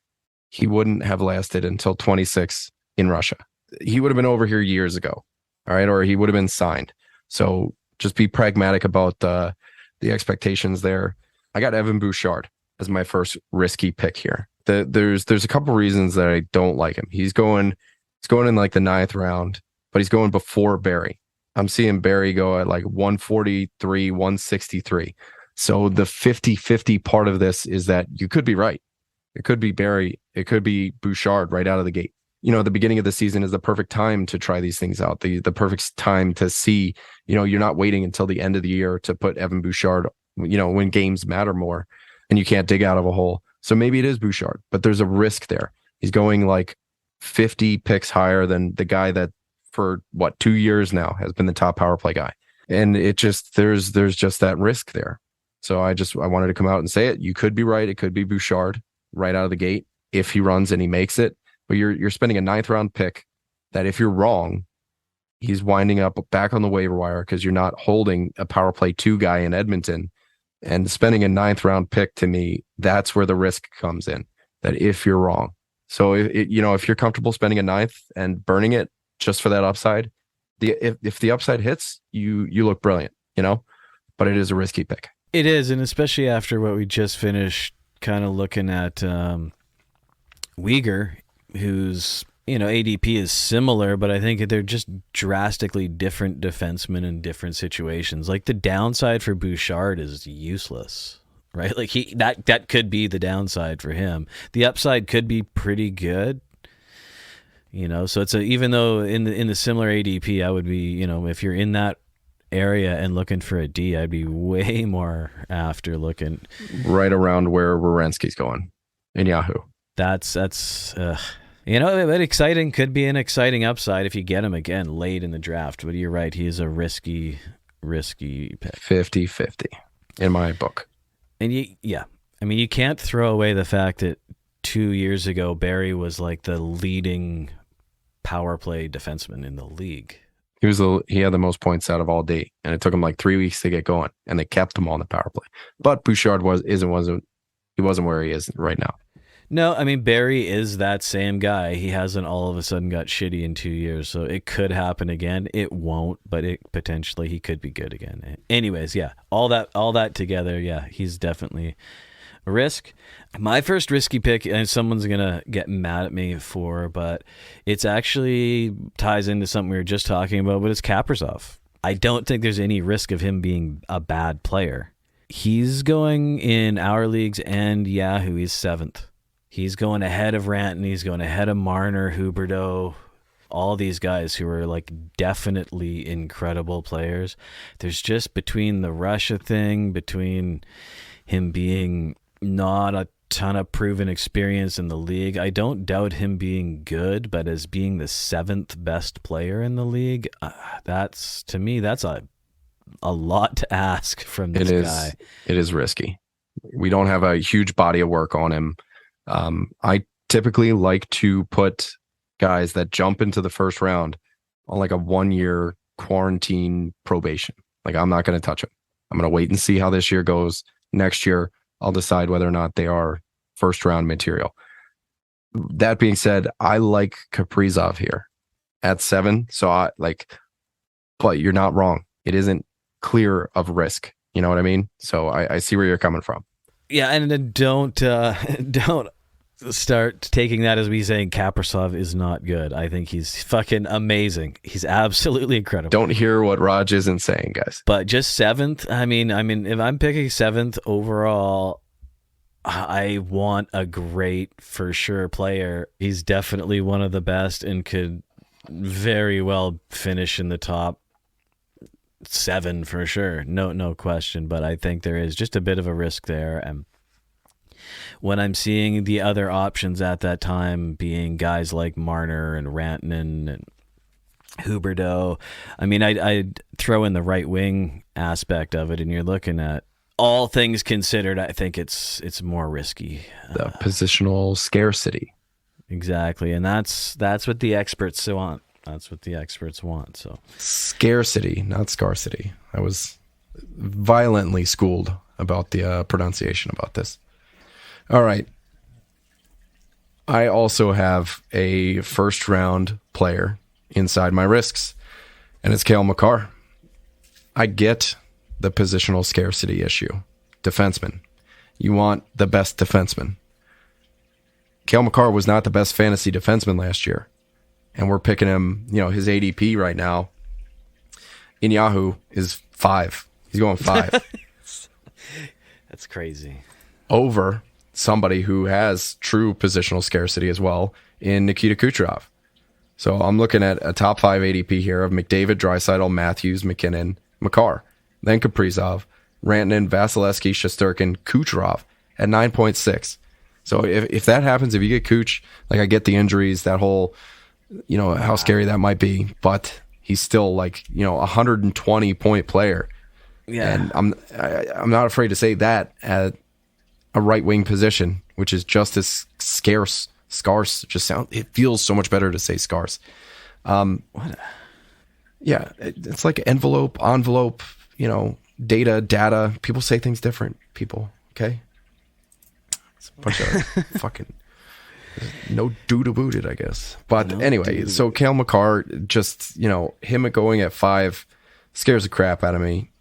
he wouldn't have lasted until 26 in Russia. He would have been over here years ago, all right? Or he would have been signed. So just be pragmatic about the expectations there. I got Evan Bouchard as my first risky pick here. There's a couple reasons that I don't like him. He's going in like the 9th round, but he's going before Barry. I'm seeing Barry go at like 143, 163. So the 50-50 part of this is that you could be right. It could be Barry. It could be Bouchard right out of the gate. The beginning of the season is the perfect time to try these things out. The perfect time to see, you're not waiting until the end of the year to put Evan Bouchard, when games matter more and you can't dig out of a hole. So maybe it is Bouchard, but there's a risk there. He's going like 50 picks higher than the guy that for 2 years now has been the top power play guy. And it just, there's just that risk there. So I wanted to come out and say it. You could be right. It could be Bouchard right out of the gate if he runs and he makes it. But you're spending a 9th round pick that if you're wrong, he's winding up back on the waiver wire because you're not holding a power play 2 guy in Edmonton. And spending a 9th round pick, to me, that's where the risk comes in, that if you're wrong. So if you're comfortable spending a 9th and burning it just for that upside, if the upside hits, you look brilliant, but it is a risky pick. It is, and especially after what we just finished kind of looking at Uyghur, whose ADP is similar, but I think they're just drastically different defensemen in different situations. Like the downside for Bouchard is useless, right? Like that could be the downside for him. The upside could be pretty good. So it's even though in the similar ADP, I would be, if you're in that area and looking for a D, I'd be way more after looking right around where Werenski's going in Yahoo. But exciting could be an exciting upside if you get him again late in the draft. But you're right, he is a risky pick. 50-50 in my book. And you can't throw away the fact that 2 years ago Barrie was like the leading power play defenseman in the league. He had the most points out of all D, and it took him like 3 weeks to get going, and they kept him on the power play. But Bouchard wasn't where he is right now. No, I mean Barrie is that same guy. He hasn't all of a sudden got shitty in 2 years, so it could happen again. It won't, but he could be good again. Anyways, yeah, all that together, yeah, he's definitely a risk. My first risky pick, and someone's gonna get mad at me for, but it's actually ties into something we were just talking about, but it's Kaprizov. I don't think there's any risk of him being a bad player. He's going in our leagues and Yahoo, he's 7th. He's going ahead of Ranton, he's going ahead of Marner, Huberdeau, all these guys who are like definitely incredible players. There's just between the Russia thing, between him being not a ton of proven experience in the league, I don't doubt him being good, but as being the 7th best player in the league, that's a lot to ask from this guy. It is risky. We don't have a huge body of work on him. I typically like to put guys that jump into the first round on like a 1-year quarantine probation. Like I'm not going to touch him. I'm going to wait and see how this year goes. Next year, I'll decide whether or not they are first round material. That being said, I like Kaprizov here at 7. So but you're not wrong. It isn't clear of risk. You know what I mean? So I see where you're coming from. Yeah, and then don't start taking that as me saying Kaprizov is not good. I think he's fucking amazing. He's absolutely incredible. Don't hear what Raj isn't saying, guys. But just 7th, I mean, if I'm picking 7th overall, I want a great for sure player. He's definitely one of the best and could very well finish in the top 7 for sure. No question. But I think there is just a bit of a risk there. And when I'm seeing the other options at that time being guys like Marner and Rantanen and Huberdeau, I mean, I'd throw in the right wing aspect of it, and you're looking at all things considered, I think it's more risky. The positional scarcity. Exactly, and that's what the experts want. That's what the experts want. So scarcity, not scarcity. I was violently schooled about the pronunciation about this. All right. I also have a first round player inside my risks, and it's Kale Mccarr. I get the positional scarcity issue. Defenseman. You want the best defenseman. Kale Mccarr was not the best fantasy defenseman last year, and we're picking him, his ADP right now in Yahoo is 5. He's going 5. That's crazy. Over somebody who has true positional scarcity as well in Nikita Kucherov. So I'm looking at a top 5 ADP here of McDavid, Draisaitl, Matthews, McKinnon, Mccarr, then Kaprizov, Rantanen, Vasilevsky, Shesterkin, Kucherov at 9.6. So if that happens, if you get Kuch, like I get the injuries, that whole, how scary that might be, but he's still like, 120 point player. Yeah. And I'm not afraid to say that at a right wing position, which is just as scarce. It feels so much better to say scarce. Yeah, it's like envelope, data. People say things different. People, okay? It's a bunch of fucking no doo booted, I guess. But anyway, so Kale Mccarr, just him going at 5 scares the crap out of me.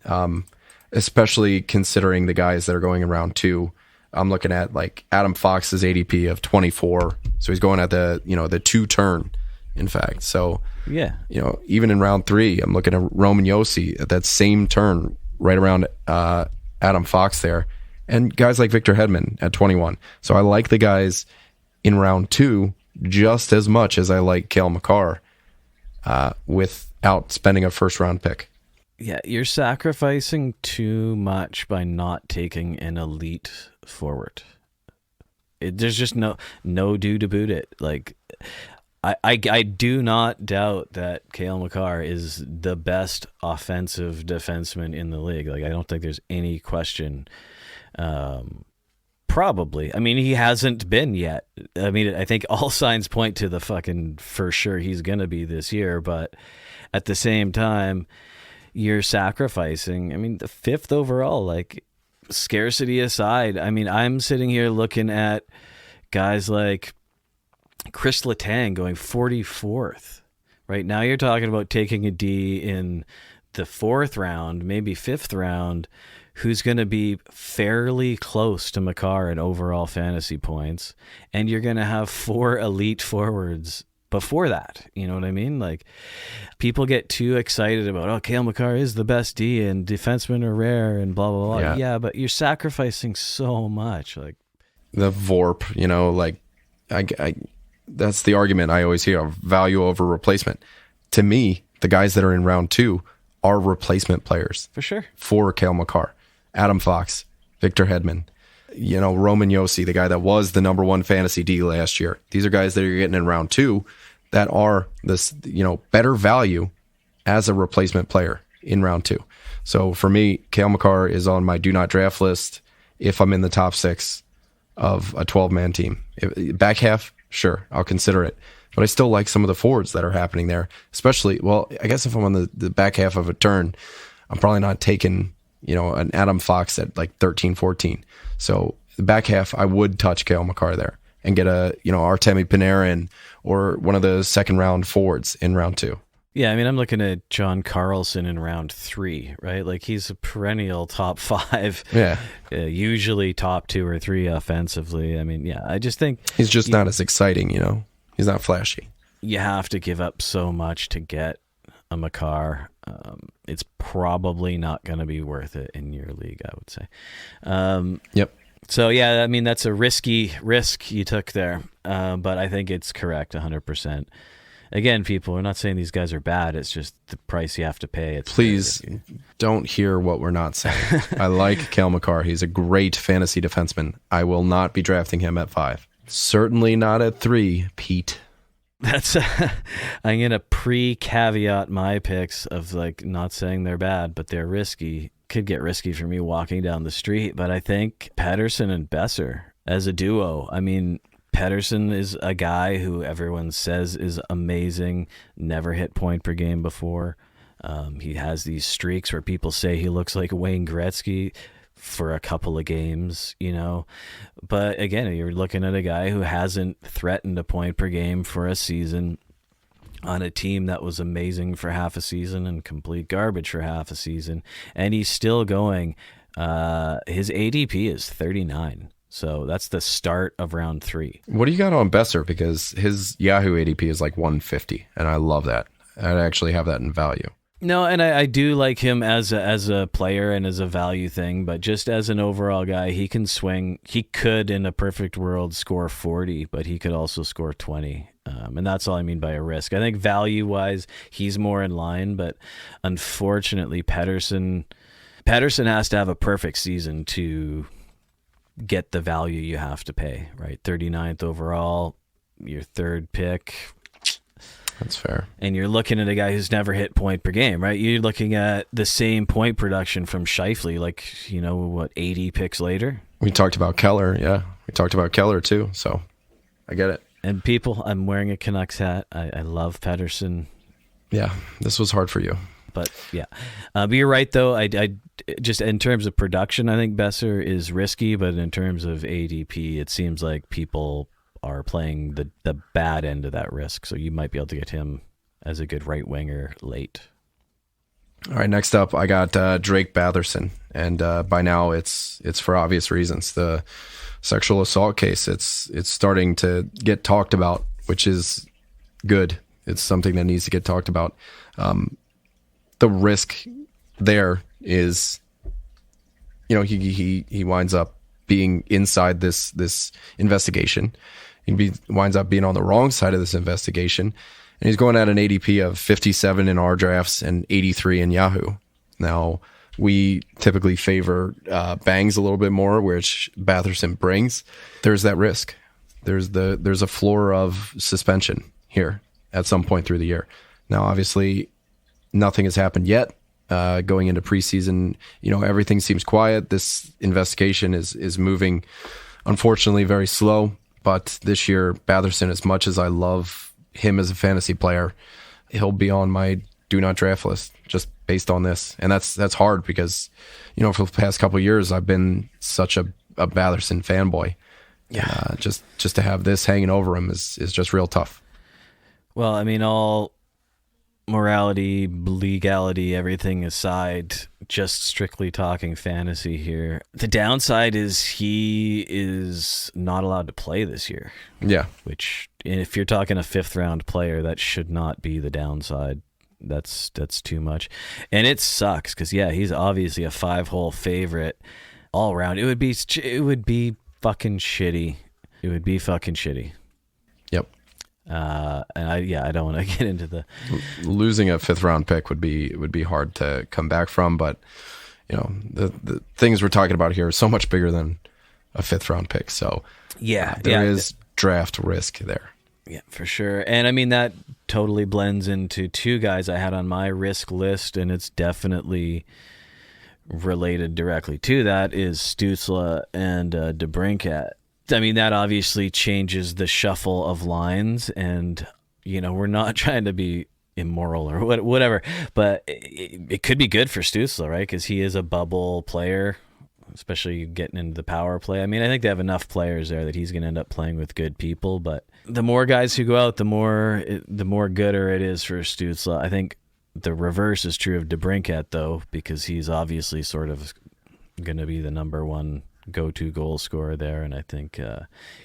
especially considering the guys that are going in round 2. I'm looking at like Adam Fox's ADP of 24. So he's going at the 2 turn, in fact. So, yeah, even in round 3, I'm looking at Roman Josi at that same turn, right around Adam Fox there. And guys like Victor Hedman at 21. So I like the guys in round 2 just as much as I like Kale McCarr without spending a first round pick. Yeah, you're sacrificing too much by not taking an elite forward. There's just no do to boot it. Like, I do not doubt that Kale McCarr is the best offensive defenseman in the league. Like, I don't think there's any question. Probably. I mean, he hasn't been yet. I mean, I think all signs point to the fucking for sure he's going to be this year. But at the same time, you're sacrificing. I mean, the 5th overall, like, scarcity aside, I mean, I'm sitting here looking at guys like Chris Letang going 44th. Right now you're talking about taking a D in the 4th round, maybe 5th round, who's going to be fairly close to McCarr in overall fantasy points, and you're going to have 4 elite forwards before that. You know what I mean? Like, people get too excited about, oh, Kale McCarr is the best D and defensemen are rare and blah, blah, blah. Yeah, but you're sacrificing so much. Like, the VORP, like, I that's the argument I always hear, value over replacement. To me, the guys that are in round 2 are replacement players. For sure. For Kale McCarr. Adam Fox, Victor Hedman, Roman Josi, the guy that was the number 1 fantasy D last year. These are guys that you're getting in round 2 that are this, better value as a replacement player in round 2. So for me, Kale McCarr is on my do not draft list if I'm in the top 6 of a 12-man team. Back half, sure, I'll consider it. But I still like some of the forwards that are happening there, especially, well, I guess if I'm on the back half of a turn, I'm probably not taking an Adam Fox at like 13, 14. So the back half, I would touch Kale McCarr there and get a, Artemi Panarin or one of the second round forwards in round 2. Yeah, I mean, I'm looking at John Carlson in round 3, right? Like, he's a perennial top 5. Yeah. Usually top 2 or 3 offensively. I mean, yeah, I just think he's just not as exciting, He's not flashy. You have to give up so much to get a McCarr. It's probably not going to be worth it in your league, I would say. Yep. So, yeah, I mean, that's a risky risk you took there, but I think it's correct 100%. Again, people, we're not saying these guys are bad. It's just the price you have to pay. Please don't hear what we're not saying. I like Kale McCarr. He's a great fantasy defenseman. I will not be drafting him at 5. Certainly not at 3, Pete. That's I'm gonna pre-caveat my picks of, like, not saying they're bad, but they're risky. Could get risky for me walking down the street, but I think Pettersson and Besser as a duo. I mean, Pettersson is a guy who everyone says is amazing, never hit point per game before. He has these streaks where people say he looks like Wayne Gretzky for a couple of games, But again, you're looking at a guy who hasn't threatened a point per game for a season on a team that was amazing for half a season and complete garbage for half a season. And he's still going. His ADP is 39. So that's the start of round 3. What do you got on Besser? Because his Yahoo ADP is like 150, and I love that. I'd actually have that in value. No, and I do like him as a player and as a value thing, but just as an overall guy, he can swing. He could, in a perfect world, score 40, but he could also score 20. And that's all I mean by a risk. I think value-wise, he's more in line, but unfortunately, Pettersson has to have a perfect season to get the value you have to pay, right? 39th overall, your 3rd pick. That's fair. And you're looking at a guy who's never hit point per game, right? You're looking at the same point production from Scheifele, 80 picks later? We talked about Keller, yeah. We talked about Keller too, so I get it. And people, I'm wearing a Canucks hat. I love Pettersson. Yeah, this was hard for you. But yeah. But you're right, though. I just in terms of production, I think Besser is risky, but in terms of ADP, it seems like people are playing the bad end of that risk. So you might be able to get him as a good right winger late. All right, next up, I got Drake Batherson, and by now it's for obvious reasons. The sexual assault case, it's starting to get talked about, which is good. It's something that needs to get talked about. The risk there is, he winds up being inside this investigation. He winds up being on the wrong side of this investigation. And he's going at an ADP of 57 in our drafts and 83 in Yahoo. Now, we typically favor bangs a little bit more, which Batherson brings. There's that risk. There's a floor of suspension here at some point through the year. Now, obviously, nothing has happened yet. Going into preseason, everything seems quiet. This investigation is moving, unfortunately, very slow. But this year, Batherson, as much as I love him as a fantasy player, he'll be on my do not draft list just based on this. And that's hard because, for the past couple of years, I've been such a Batherson fanboy. Yeah. Just to have this hanging over him is just real tough. Well, I mean, all morality, legality, everything aside, just strictly talking fantasy here. The downside is he is not allowed to play this year. Yeah. Which, if you're talking a 5th round player, that should not be the downside. That's too much. And it sucks because, he's obviously a 5-hole favorite all around. It would be fucking shitty. It would be fucking shitty. Yep. And I don't want to get into the losing a 5th round pick would be hard to come back from, but the things we're talking about here are so much bigger than a 5th round pick. So there is draft risk there. Yeah, for sure. And I mean, that totally blends into 2 guys I had on my risk list, and it's definitely related directly to that is Stützle and DeBrincat. I mean, that obviously changes the shuffle of lines, and, we're not trying to be immoral or whatever, but it could be good for Stützle, right? Because he is a bubble player, especially getting into the power play. I mean, I think they have enough players there that he's going to end up playing with good people, but the more guys who go out, the more gooder it is for Stützle. I think the reverse is true of DeBrincat, though, because he's obviously sort of going to be the number one go-to goal scorer there, and I think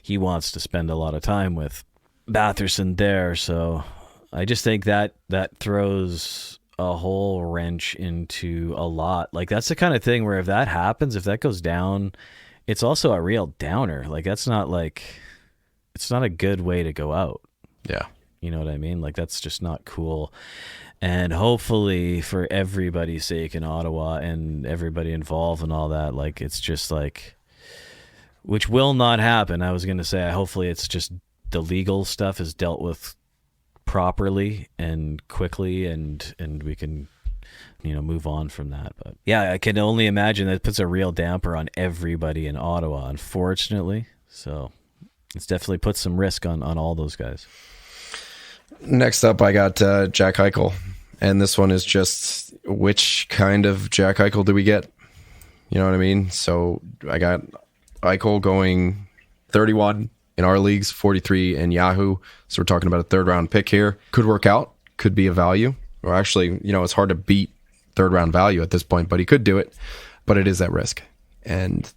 he wants to spend a lot of time with Batherson there, so I just think that throws a whole wrench into a lot. Like, that's the kind of thing where if that happens, if that goes down, it's also a real downer. Like, it's not a good way to go out. Yeah. You know what I mean? Like, that's just not cool. And hopefully, for everybody's sake in Ottawa and everybody involved and all that, like, it's just like, which will not happen. I was going to say, hopefully it's just the legal stuff is dealt with properly and quickly, and we can, move on from that. But yeah, I can only imagine that puts a real damper on everybody in Ottawa, unfortunately. So it's definitely put some risk on all those guys. Next up, I got Jack Heichel, and this one is just which kind of Jack Heichel do we get? You know what I mean? So I got Heichel going 31 in our leagues, 43 in Yahoo. So we're talking about a 3rd round pick here. Could work out, could be a value, or actually, it's hard to beat 3rd round value at this point, but he could do it. But it is that risk, and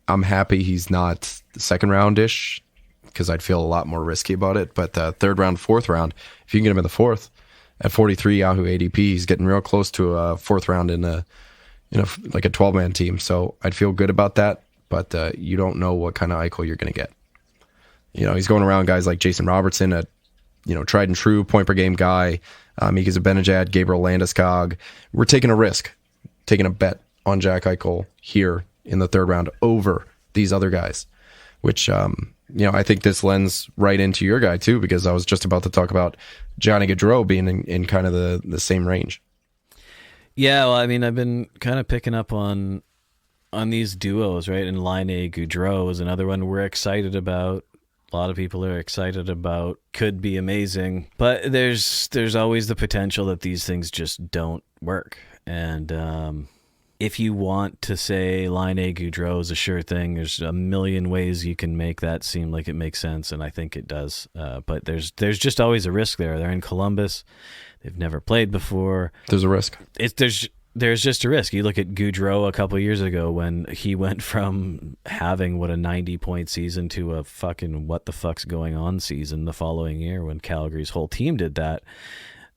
I'm happy he's not the 2nd round-ish, because I'd feel a lot more risky about it. But 3rd round, 4th round, if you can get him in the 4th at 43 Yahoo ADP, he's getting real close to a 4th round in like a 12-man team. So I'd feel good about that. But you don't know what kind of Eichel you're going to get. He's going around guys like Jason Robertson, a tried and true point per game guy. Mika Zibanejad, Gabriel Landeskog. We're taking a risk, taking a bet on Jack Eichel here in the 3rd round over these other guys, which I think this lends right into your guy too, because I was just about to talk about Johnny Gaudreau being in kind of the same range. Yeah, well, I mean, I've been kind of picking up on these duos, right? And Laine Gaudreau is another one we're excited about. A lot of people are excited about. Could be amazing, but there's always the potential that these things just don't work. And if you want to say Laine Gaudreau is a sure thing, there's a million ways you can make that seem like it makes sense, and I think it does. But there's just always a risk there. They're in Columbus. They've never played before. There's a risk. There's just a risk. You look at Gaudreau a couple years ago when he went from having a 90-point season to a fucking what the fuck's going on season the following year when Calgary's whole team did that.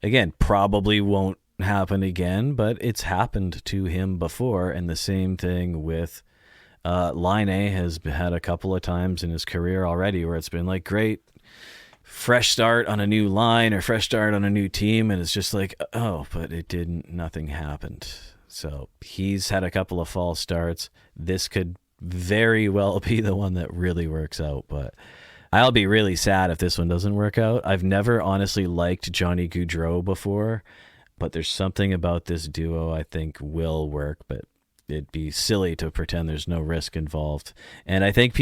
Again, probably won't happen again, but it's happened to him before. And the same thing with Laine has had a couple of times in his career already where it's been like, great, fresh start on a new line or fresh start on a new team, and it's just like, oh, but nothing happened. So he's had a couple of false starts. This could very well be the one that really works out, but I'll be really sad if this one doesn't work out. I've never honestly liked Johnny Gaudreau before, but there's something about this duo I think will work, but it'd be silly to pretend there's no risk involved. And I think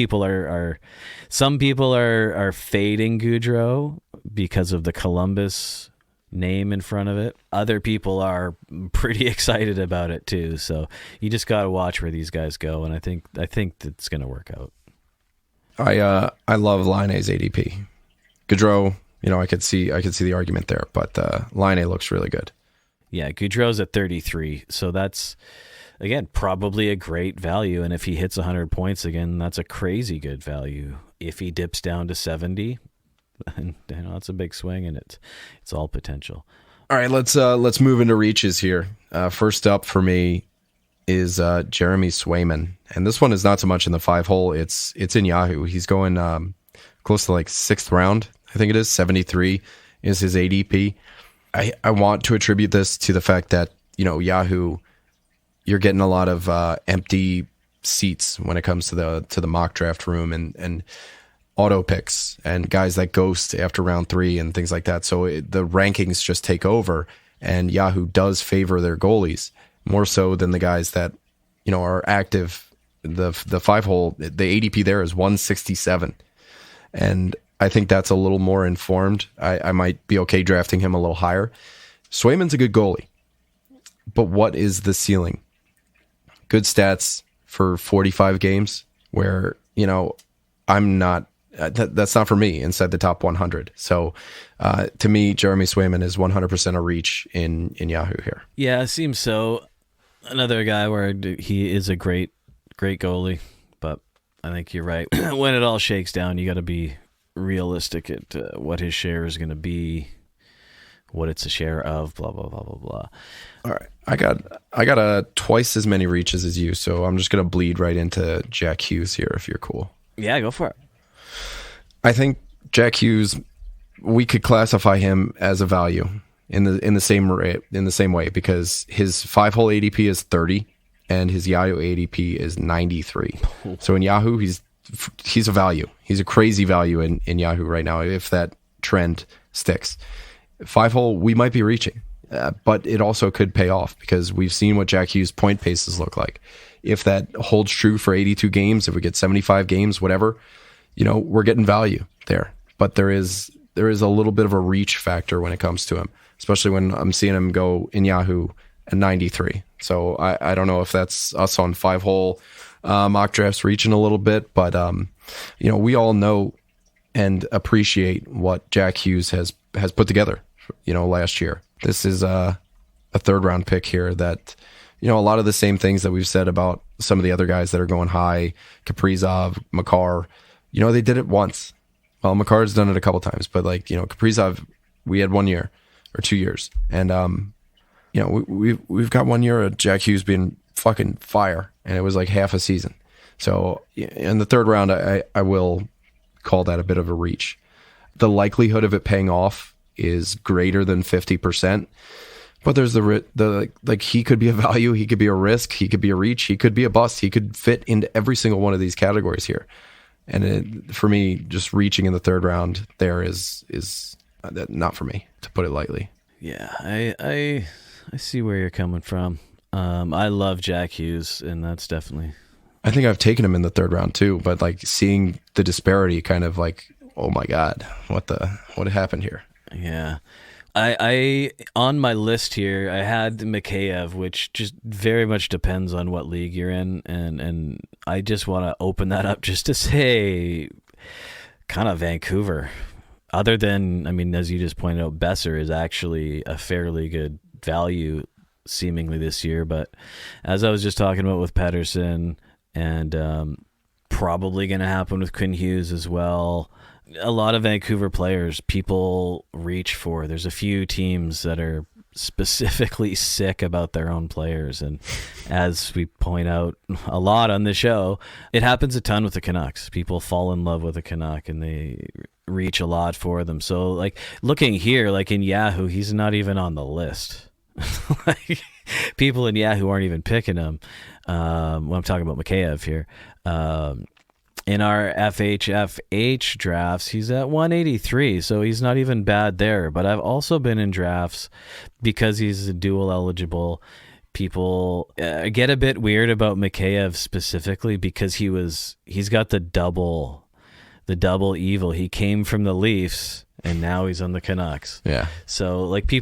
some people are fading Gaudreau because of the Columbus name in front of it. Other people are pretty excited about it too. So you just got to watch where these guys go. And I think it's going to work out. I love Laine's ADP. Gaudreau, I could see the argument there, but Laine looks really good. Yeah, Gaudreau's at 33. So that's, again, probably a great value. And if he hits 100 points again, that's a crazy good value. If he dips down to 70, then that's a big swing, and it's all potential. All right, let's move into reaches here. First up for me is Jeremy Swayman, and this one is not so much in the 5-hole. It's in Yahoo. He's going close to like 6th round. I think it is 73 is his ADP. I want to attribute this to the fact that Yahoo, you're getting a lot of empty seats when it comes to the mock draft room and auto picks and guys that ghost after round 3 and things like that. So the rankings just take over, and Yahoo does favor their goalies more so than the guys that are active. The 5-hole, the ADP there is 167, and I think that's a little more informed. I might be okay drafting him a little higher. Swayman's a good goalie, but what is the ceiling? Good stats for 45 games where, I'm not, that's not for me inside the top 100. So to me, Jeremy Swayman is 100% a reach in Yahoo here. Yeah, it seems so. Another guy where he is a great goalie, but I think you're right. When it all shakes down, you got to be realistic at what his share is going to be, what it's a share of, blah, blah, blah, blah, blah. All right. I got twice as many reaches as you, so I'm just going to bleed right into Jack Hughes here if you're cool. Yeah, go for it. I think Jack Hughes, we could classify him as a value in the same way because his 5-hole ADP is 30 and his Yahoo ADP is 93. So in Yahoo, he's a value. He's a crazy value in Yahoo right now if that trend sticks. 5-hole, we might be reaching, but it also could pay off because we've seen what Jack Hughes' point paces look like. If that holds true for 82 games, if we get 75 games, whatever, we're getting value there. But there is a little bit of a reach factor when it comes to him, especially when I'm seeing him go in Yahoo at 93. So I don't know if that's us on 5-hole mock drafts reaching a little bit, but we all know and appreciate what Jack Hughes has put together, last year. This is a 3rd round pick here that, a lot of the same things that we've said about some of the other guys that are going high, Kaprizov, Mccarr, they did it once. Well, Mccarr's done it a couple times, but Kaprizov, we had 1 year or 2 years. And, we've got 1 year of Jack Hughes being fucking fire, and it was like half a season. So in the 3rd round, I will call that a bit of a reach. The likelihood of it paying off is greater than 50%, but there's he could be a value, he could be a risk, he could be a reach, he could be a bust, he could fit into every single one of these categories here. And for me, just reaching in the 3rd round there is not for me, to put it lightly. Yeah, I see where you're coming from. I love Jack Hughes, and that's definitely. I think I've taken him in the 3rd round too, but seeing the disparity, kind of oh my God, what happened here? Yeah. I on my list here, I had Mikheyev, which just very much depends on what league you're in, and I just want to open that up just to say kind of Vancouver. other than, I mean, as you just pointed out, Besser is actually a fairly good value seemingly this year. But as I was just talking about with Pettersson, and probably going to happen with Quinn Hughes as well, a lot of Vancouver players people reach for. There's a few teams that are specifically sick about their own players, and as we point out a lot on the show, it happens a ton with the Canucks. People fall in love with a Canuck and they reach a lot for them. So like looking here, like in Yahoo, he's not even on the list. Like people in Yahoo aren't even picking him. When I'm talking about Mikheyev here, in our FHFH drafts, he's at 183, so he's not even bad there. But I've also been in drafts because he's dual eligible. People get a bit weird about Mikheyev specifically because he's got the double evil. He came from the Leafs and now he's on the Canucks. Yeah. So like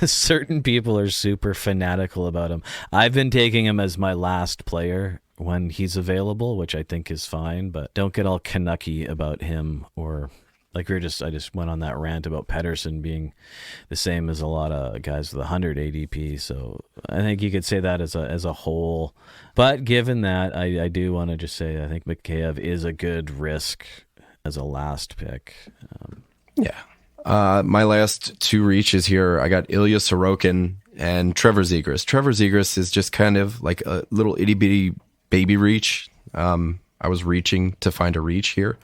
certain people are super fanatical about him. I've been taking him as my last player when he's available, which I think is fine, but don't get all Canucky about him, or like I just went on that rant about Pettersson being the same as a lot of guys with 100 ADP. So I think you could say that as a whole. But given that, I do want to just say I think Mikheyev is a good risk as a last pick. Yeah. My last two reaches here, I got Ilya Sorokin and Trevor Zegras. Trevor Zegras is just kind of like a little itty bitty baby reach. I was reaching to find a reach here,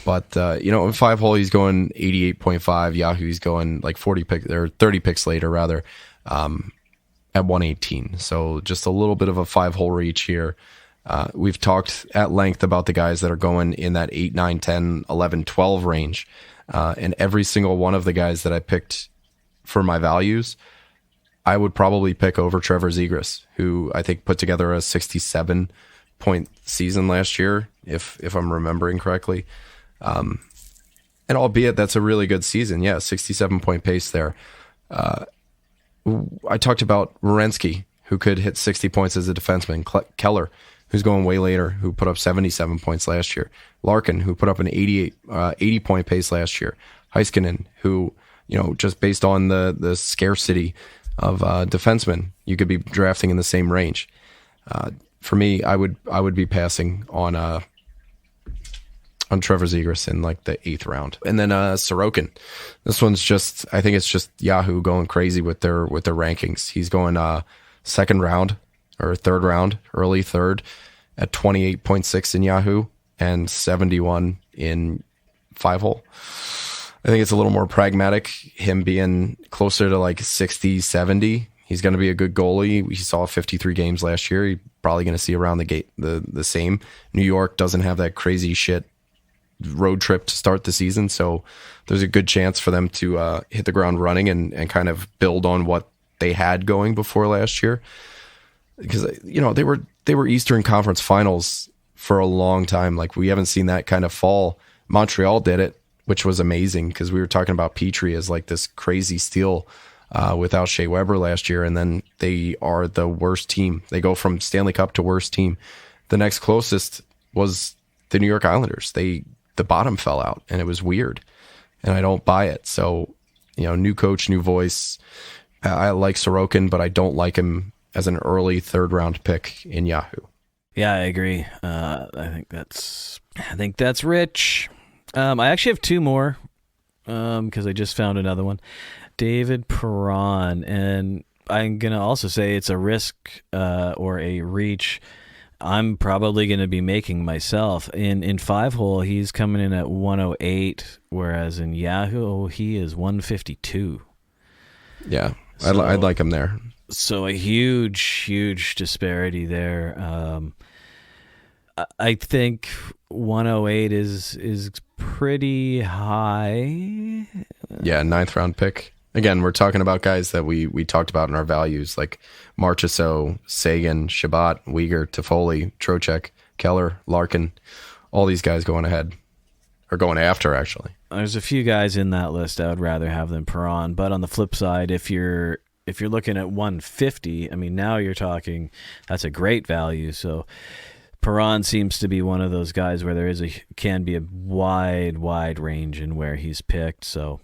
but in 5 hole he's going 88.5. Yahoo he's going like 40 picks or 30 picks later rather, at 118. So just a little bit of a 5 hole reach here. We've talked at length about the guys that are going in that 8, 9, 10, 11, 12 range, and every single one of the guys that I picked for my values, I would probably pick over Trevor Zegras, who I think put together a 67-point season last year, if I'm remembering correctly. And albeit that's a really good season. Yeah, 67-point pace there. I talked about Werenski, who could hit 60 points as a defenseman. Keller, who's going way later, who put up 77 points last year. Larkin, who put up an 80-point pace last year. Heiskanen, who, just based on the scarcity of defensemen, you could be drafting in the same range. For me, I would be passing on Trevor Zegras in like the 8th round, and then Sorokin. This one's I think it's just Yahoo going crazy with their rankings. He's going 2nd round or 3rd round, early 3rd, at 28.6 in Yahoo and 71 in 5 hole. I think it's a little more pragmatic, him being closer to like 60, 70. He's going to be a good goalie. He saw 53 games last year. He's probably going to see around the same. New York doesn't have that crazy shit road trip to start the season, so there's a good chance for them to hit the ground running and kind of build on what they had going before last year. Because they were Eastern Conference Finals for a long time. Like, we haven't seen that kind of fall. Montreal did it, which was amazing, because we were talking about Petrie as like this crazy steal without Shea Weber last year, and then they are the worst team. They go from Stanley Cup to worst team. The next closest was the New York Islanders. The bottom fell out, and it was weird, and I don't buy it. So, new coach, new voice. I like Sorokin, but I don't like him as an early 3rd round pick in Yahoo. Yeah, I agree. I think that's rich. I actually have 2 more because I just found another one. David Perron, and I'm going to also say it's a risk or a reach I'm probably going to be making myself. In 5 hole, he's coming in at 108, whereas in Yahoo, he is 152. Yeah, so, I'd like him there. So a huge disparity there. I think 108 is pretty high. Yeah, 9th round pick. Again, we're talking about guys that we talked about in our values, like Marchessault, Sagan, Shabbat, Uyghur, Toffoli, Trojak, Keller, Larkin. All these guys going ahead, or going after, actually. There's a few guys in that list I would rather have than Perron, but on the flip side, if you're looking at 150, I mean, now you're talking, that's a great value. So Perron seems to be one of those guys where there can be a wide range in where he's picked. So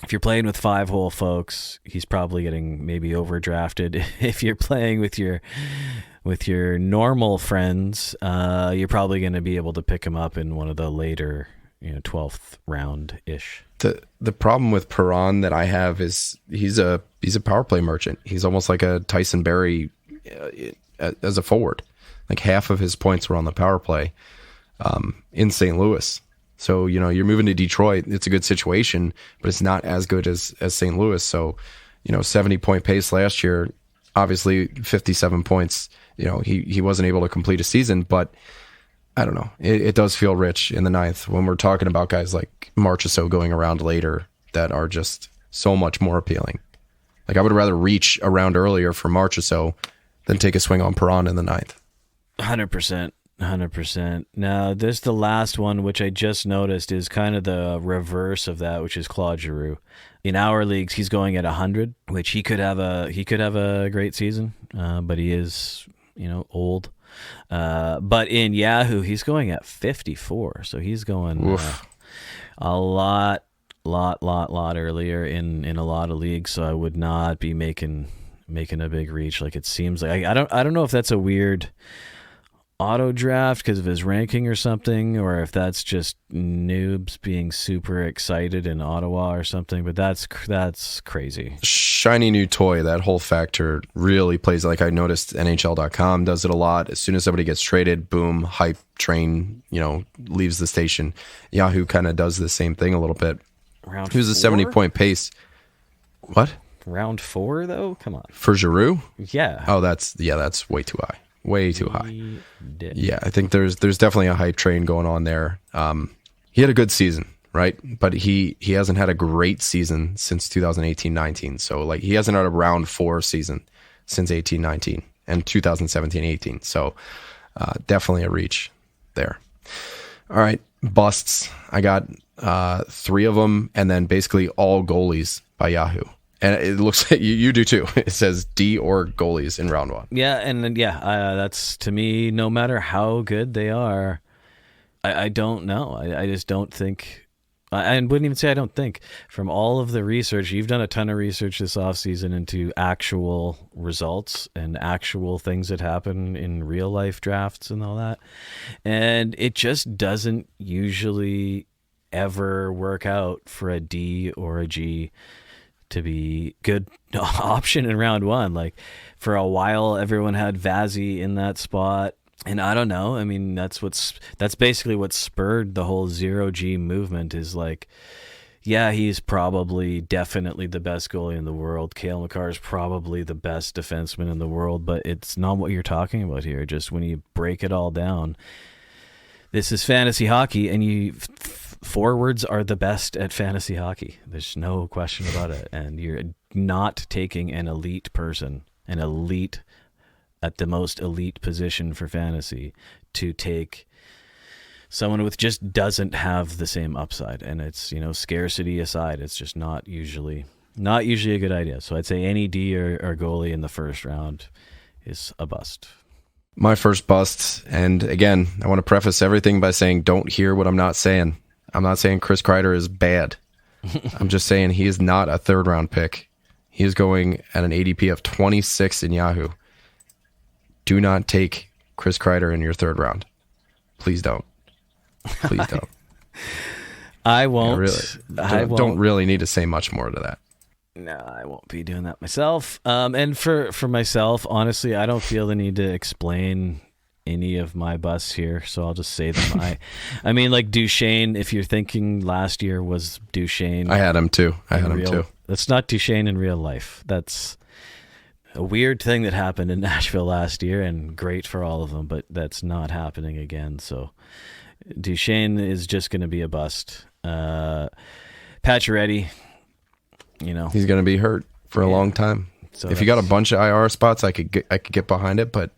if you're playing with 5-hole folks, he's probably getting maybe overdrafted. If you're playing with your normal friends, you're probably going to be able to pick him up in one of the later, 12th round ish. The problem with Perron that I have is he's a power play merchant. He's almost like a Tyson Berry as a forward. Like half of his points were on the power play in St. Louis. So, you're moving to Detroit. It's a good situation, but it's not as good as St. Louis. So, 70-point pace last year, obviously 57 points. He wasn't able to complete a season, but I don't know. It does feel rich in the ninth when we're talking about guys like Marchessault going around later that are just so much more appealing. Like I would rather reach around earlier for Marchessault than take a swing on Perron in the ninth. 100%. Now, this the last one, which I just noticed is kind of the reverse of that, which is Claude Giroux. In our leagues, he's going at 100, which he could have a great season, but he is, old. But in Yahoo, he's going at 54, so he's going a lot earlier in a lot of leagues. So I would not be making a big reach like it seems like. I don't know if that's a weird auto draft because of his ranking or something, or if that's just noobs being super excited in Ottawa or something, but that's crazy. Shiny new toy, that whole factor really plays. Like I noticed NHL.com does it a lot. As soon as somebody gets traded, boom, hype train, leaves the station. Yahoo kind of does the same thing a little bit. Round Who's a 70-point pace? What? Round 4 though? Come on. For Giroux? Yeah. Oh, that's way too high. Way too high. Did. Yeah, I think there's definitely a hype train going on there. He had a good season, right? But he hasn't had a great season since 2018-19. So like he hasn't had a round 4 season since 18-19 and 2017-18. So definitely a reach there. All right, busts. I got 3 of them, and then basically all goalies by Yahoo. And it looks like you do too. It says D or goalies in round 1. Yeah, and that's to me, no matter how good they are, I don't know. I just don't think. I wouldn't even say I don't think. From all of the research, you've done a ton of research this offseason into actual results and actual things that happen in real life drafts and all that. And it just doesn't usually ever work out for a D or a G to be good option in round 1. Like for a while, everyone had Vazzy in that spot. And I don't know. I mean, that's basically what spurred the whole 0G movement is like, yeah, he's probably definitely the best goalie in the world. Kale Mccarr is probably the best defenseman in the world, but it's not what you're talking about here. Just when you break it all down, this is fantasy hockey, and forwards are the best at fantasy hockey. There's no question about it. And you're not taking an elite person, an elite at the most elite position for fantasy, to take someone with just doesn't have the same upside. And it's, scarcity aside, it's just not usually a good idea. So I'd say any D or goalie in the first round is a bust. My first bust, and again, I want to preface everything by saying don't hear what I'm not saying. I'm not saying Chris Kreider is bad. I'm just saying he is not a 3rd-round pick. He is going at an ADP of 26 in Yahoo. Do not take Chris Kreider in your 3rd round. Please don't. Please don't. I won't. Don't really need to say much more to that. No, I won't be doing that myself. And for myself, honestly, I don't feel the need to explain any of my busts here, so I'll just say them. I mean, like Duchesne, if you're thinking last year was Duchesne. I had him too. That's not Duchesne in real life. That's a weird thing that happened in Nashville last year, and great for all of them, but that's not happening again. So Duchesne is just going to be a bust. Pacioretty, he's going to be hurt for a long time. So if you got a bunch of IR spots, I could get behind it. But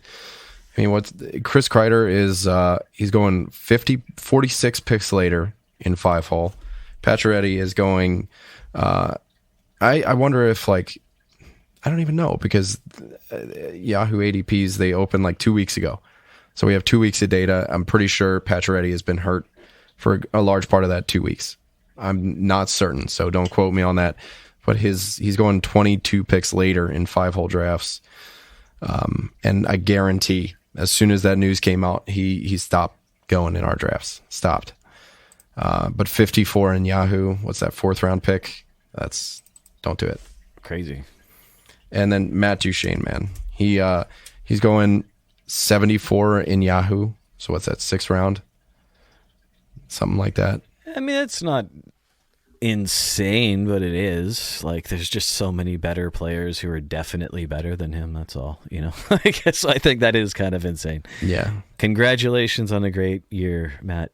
I mean, Chris Kreider is he's going 46 picks later in 5-hole. Pacioretty is going. I wonder if I don't even know, because Yahoo ADPs, they opened 2 weeks ago. So we have 2 weeks of data. I'm pretty sure Pacioretty has been hurt for a large part of that 2 weeks. I'm not certain, so don't quote me on that. But he's going 22 picks later in 5-hole drafts. And I guarantee as soon as that news came out, he stopped going in our drafts. Stopped. But 54 in Yahoo, what's that, 4th round pick? Don't do it. Crazy. And then Matt Duchene, man. He's going 74 in Yahoo. So what's that, 6th round? Something like that. I mean, it's not insane, but it is. Like, there's just so many better players who are definitely better than him. That's all, I guess I think that is kind of insane. Yeah. Congratulations on a great year, Matt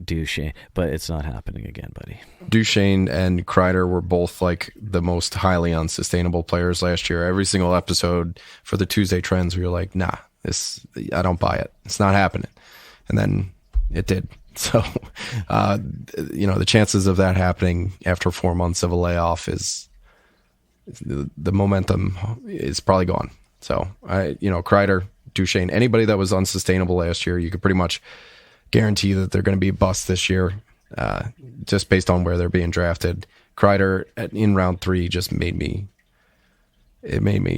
Duchene, but it's not happening again, buddy. Duchene and Kreider were both like the most highly unsustainable players last year. Every single episode for the Tuesday Trends, we were like, nah, I don't buy it. It's not happening. And then it did. So, the chances of that happening after 4 months of a layoff is the momentum is probably gone. So, Kreider, Duchene, anybody that was unsustainable last year, you could pretty much guarantee that they're going to be bust this year, just based on where they're being drafted. Kreider in round 3 just made me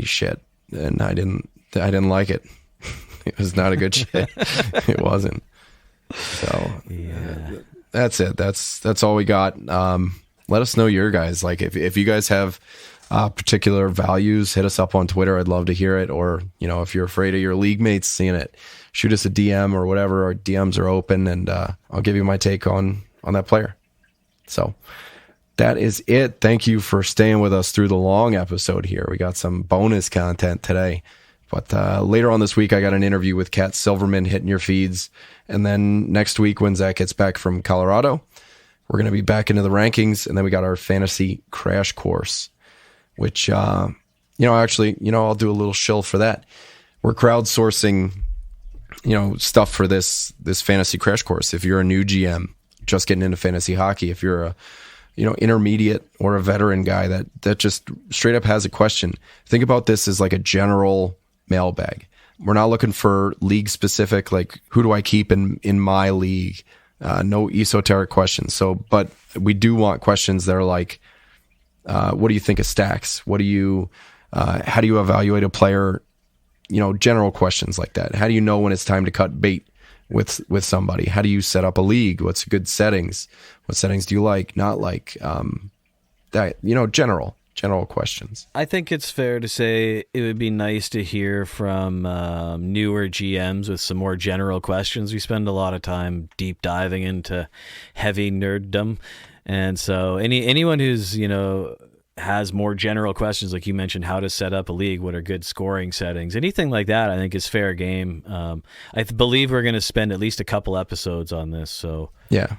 shit, and I didn't like it. It was not a good shit. It wasn't. So yeah, that's it. That's all we got. Let us know your guys. Like if you guys have particular values, hit us up on Twitter. I'd love to hear it. Or, if you're afraid of your league mates seeing it, shoot us a DM or whatever. Our DMs are open, and I'll give you my take on that player. So that is it. Thank you for staying with us through the long episode here. We got some bonus content today. But later on this week, I got an interview with Kat Silverman hitting your feeds. And then next week, when Zach gets back from Colorado, we're going to be back into the rankings. And then we got our fantasy crash course, which, I'll do a little shill for that. We're crowdsourcing, stuff for this fantasy crash course. If you're a new GM just getting into fantasy hockey, if you're a intermediate or a veteran guy that just straight up has a question, think about this as like a general mailbag. We're not looking for league specific, like who do I keep in my league? No esoteric questions. So, but we do want questions that are like, what do you think of stacks? How do you evaluate a player? General questions like that. How do you know when it's time to cut bait with somebody? How do you set up a league? What's good settings? What settings do you like? Not like, that, general questions. I think it's fair to say it would be nice to hear from newer GMs with some more general questions. We spend a lot of time deep diving into heavy nerddom. And so anyone who's, has more general questions, like you mentioned, how to set up a league, what are good scoring settings, anything like that, I think is fair game. I believe we're going to spend at least a couple episodes on this. So yeah.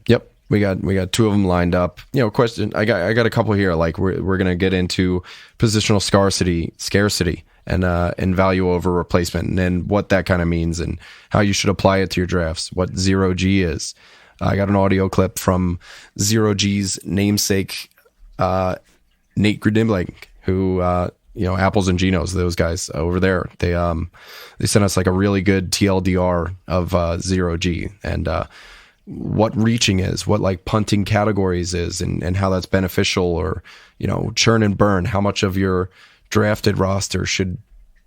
Yep. We got 2 of them lined up. Question. I got a couple here. Like we're gonna get into positional scarcity, and value over replacement, and what that kind of means, and how you should apply it to your drafts. What 0G is. I got an audio clip from 0G's namesake, Nate Gridimling, who Apples and Genos, those guys over there. They sent us like a really good TLDR of 0G and. What reaching is, what like punting categories is, and how that's beneficial, or churn and burn. How much of your drafted roster should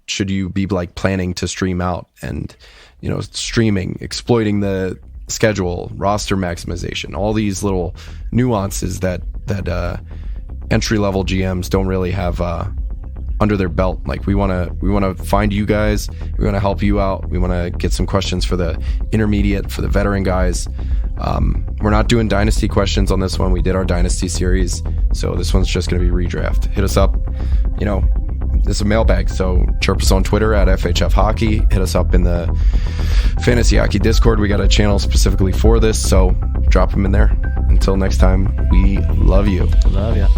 you be like planning to stream out, and streaming, exploiting the schedule, roster maximization, all these little nuances that entry level GMs don't really have under their belt. Like we want to find you guys, we want to help you out, we want to get some questions for the intermediate, for the veteran guys. We're not doing dynasty questions on this one. We did our dynasty series, so this one's just going to be redraft. Hit us up, it's a mailbag, so chirp us on Twitter at FHF Hockey. Hit us up in the Fantasy Hockey Discord. We got a channel specifically for this, so drop them in there. Until next time, we love you. Love ya.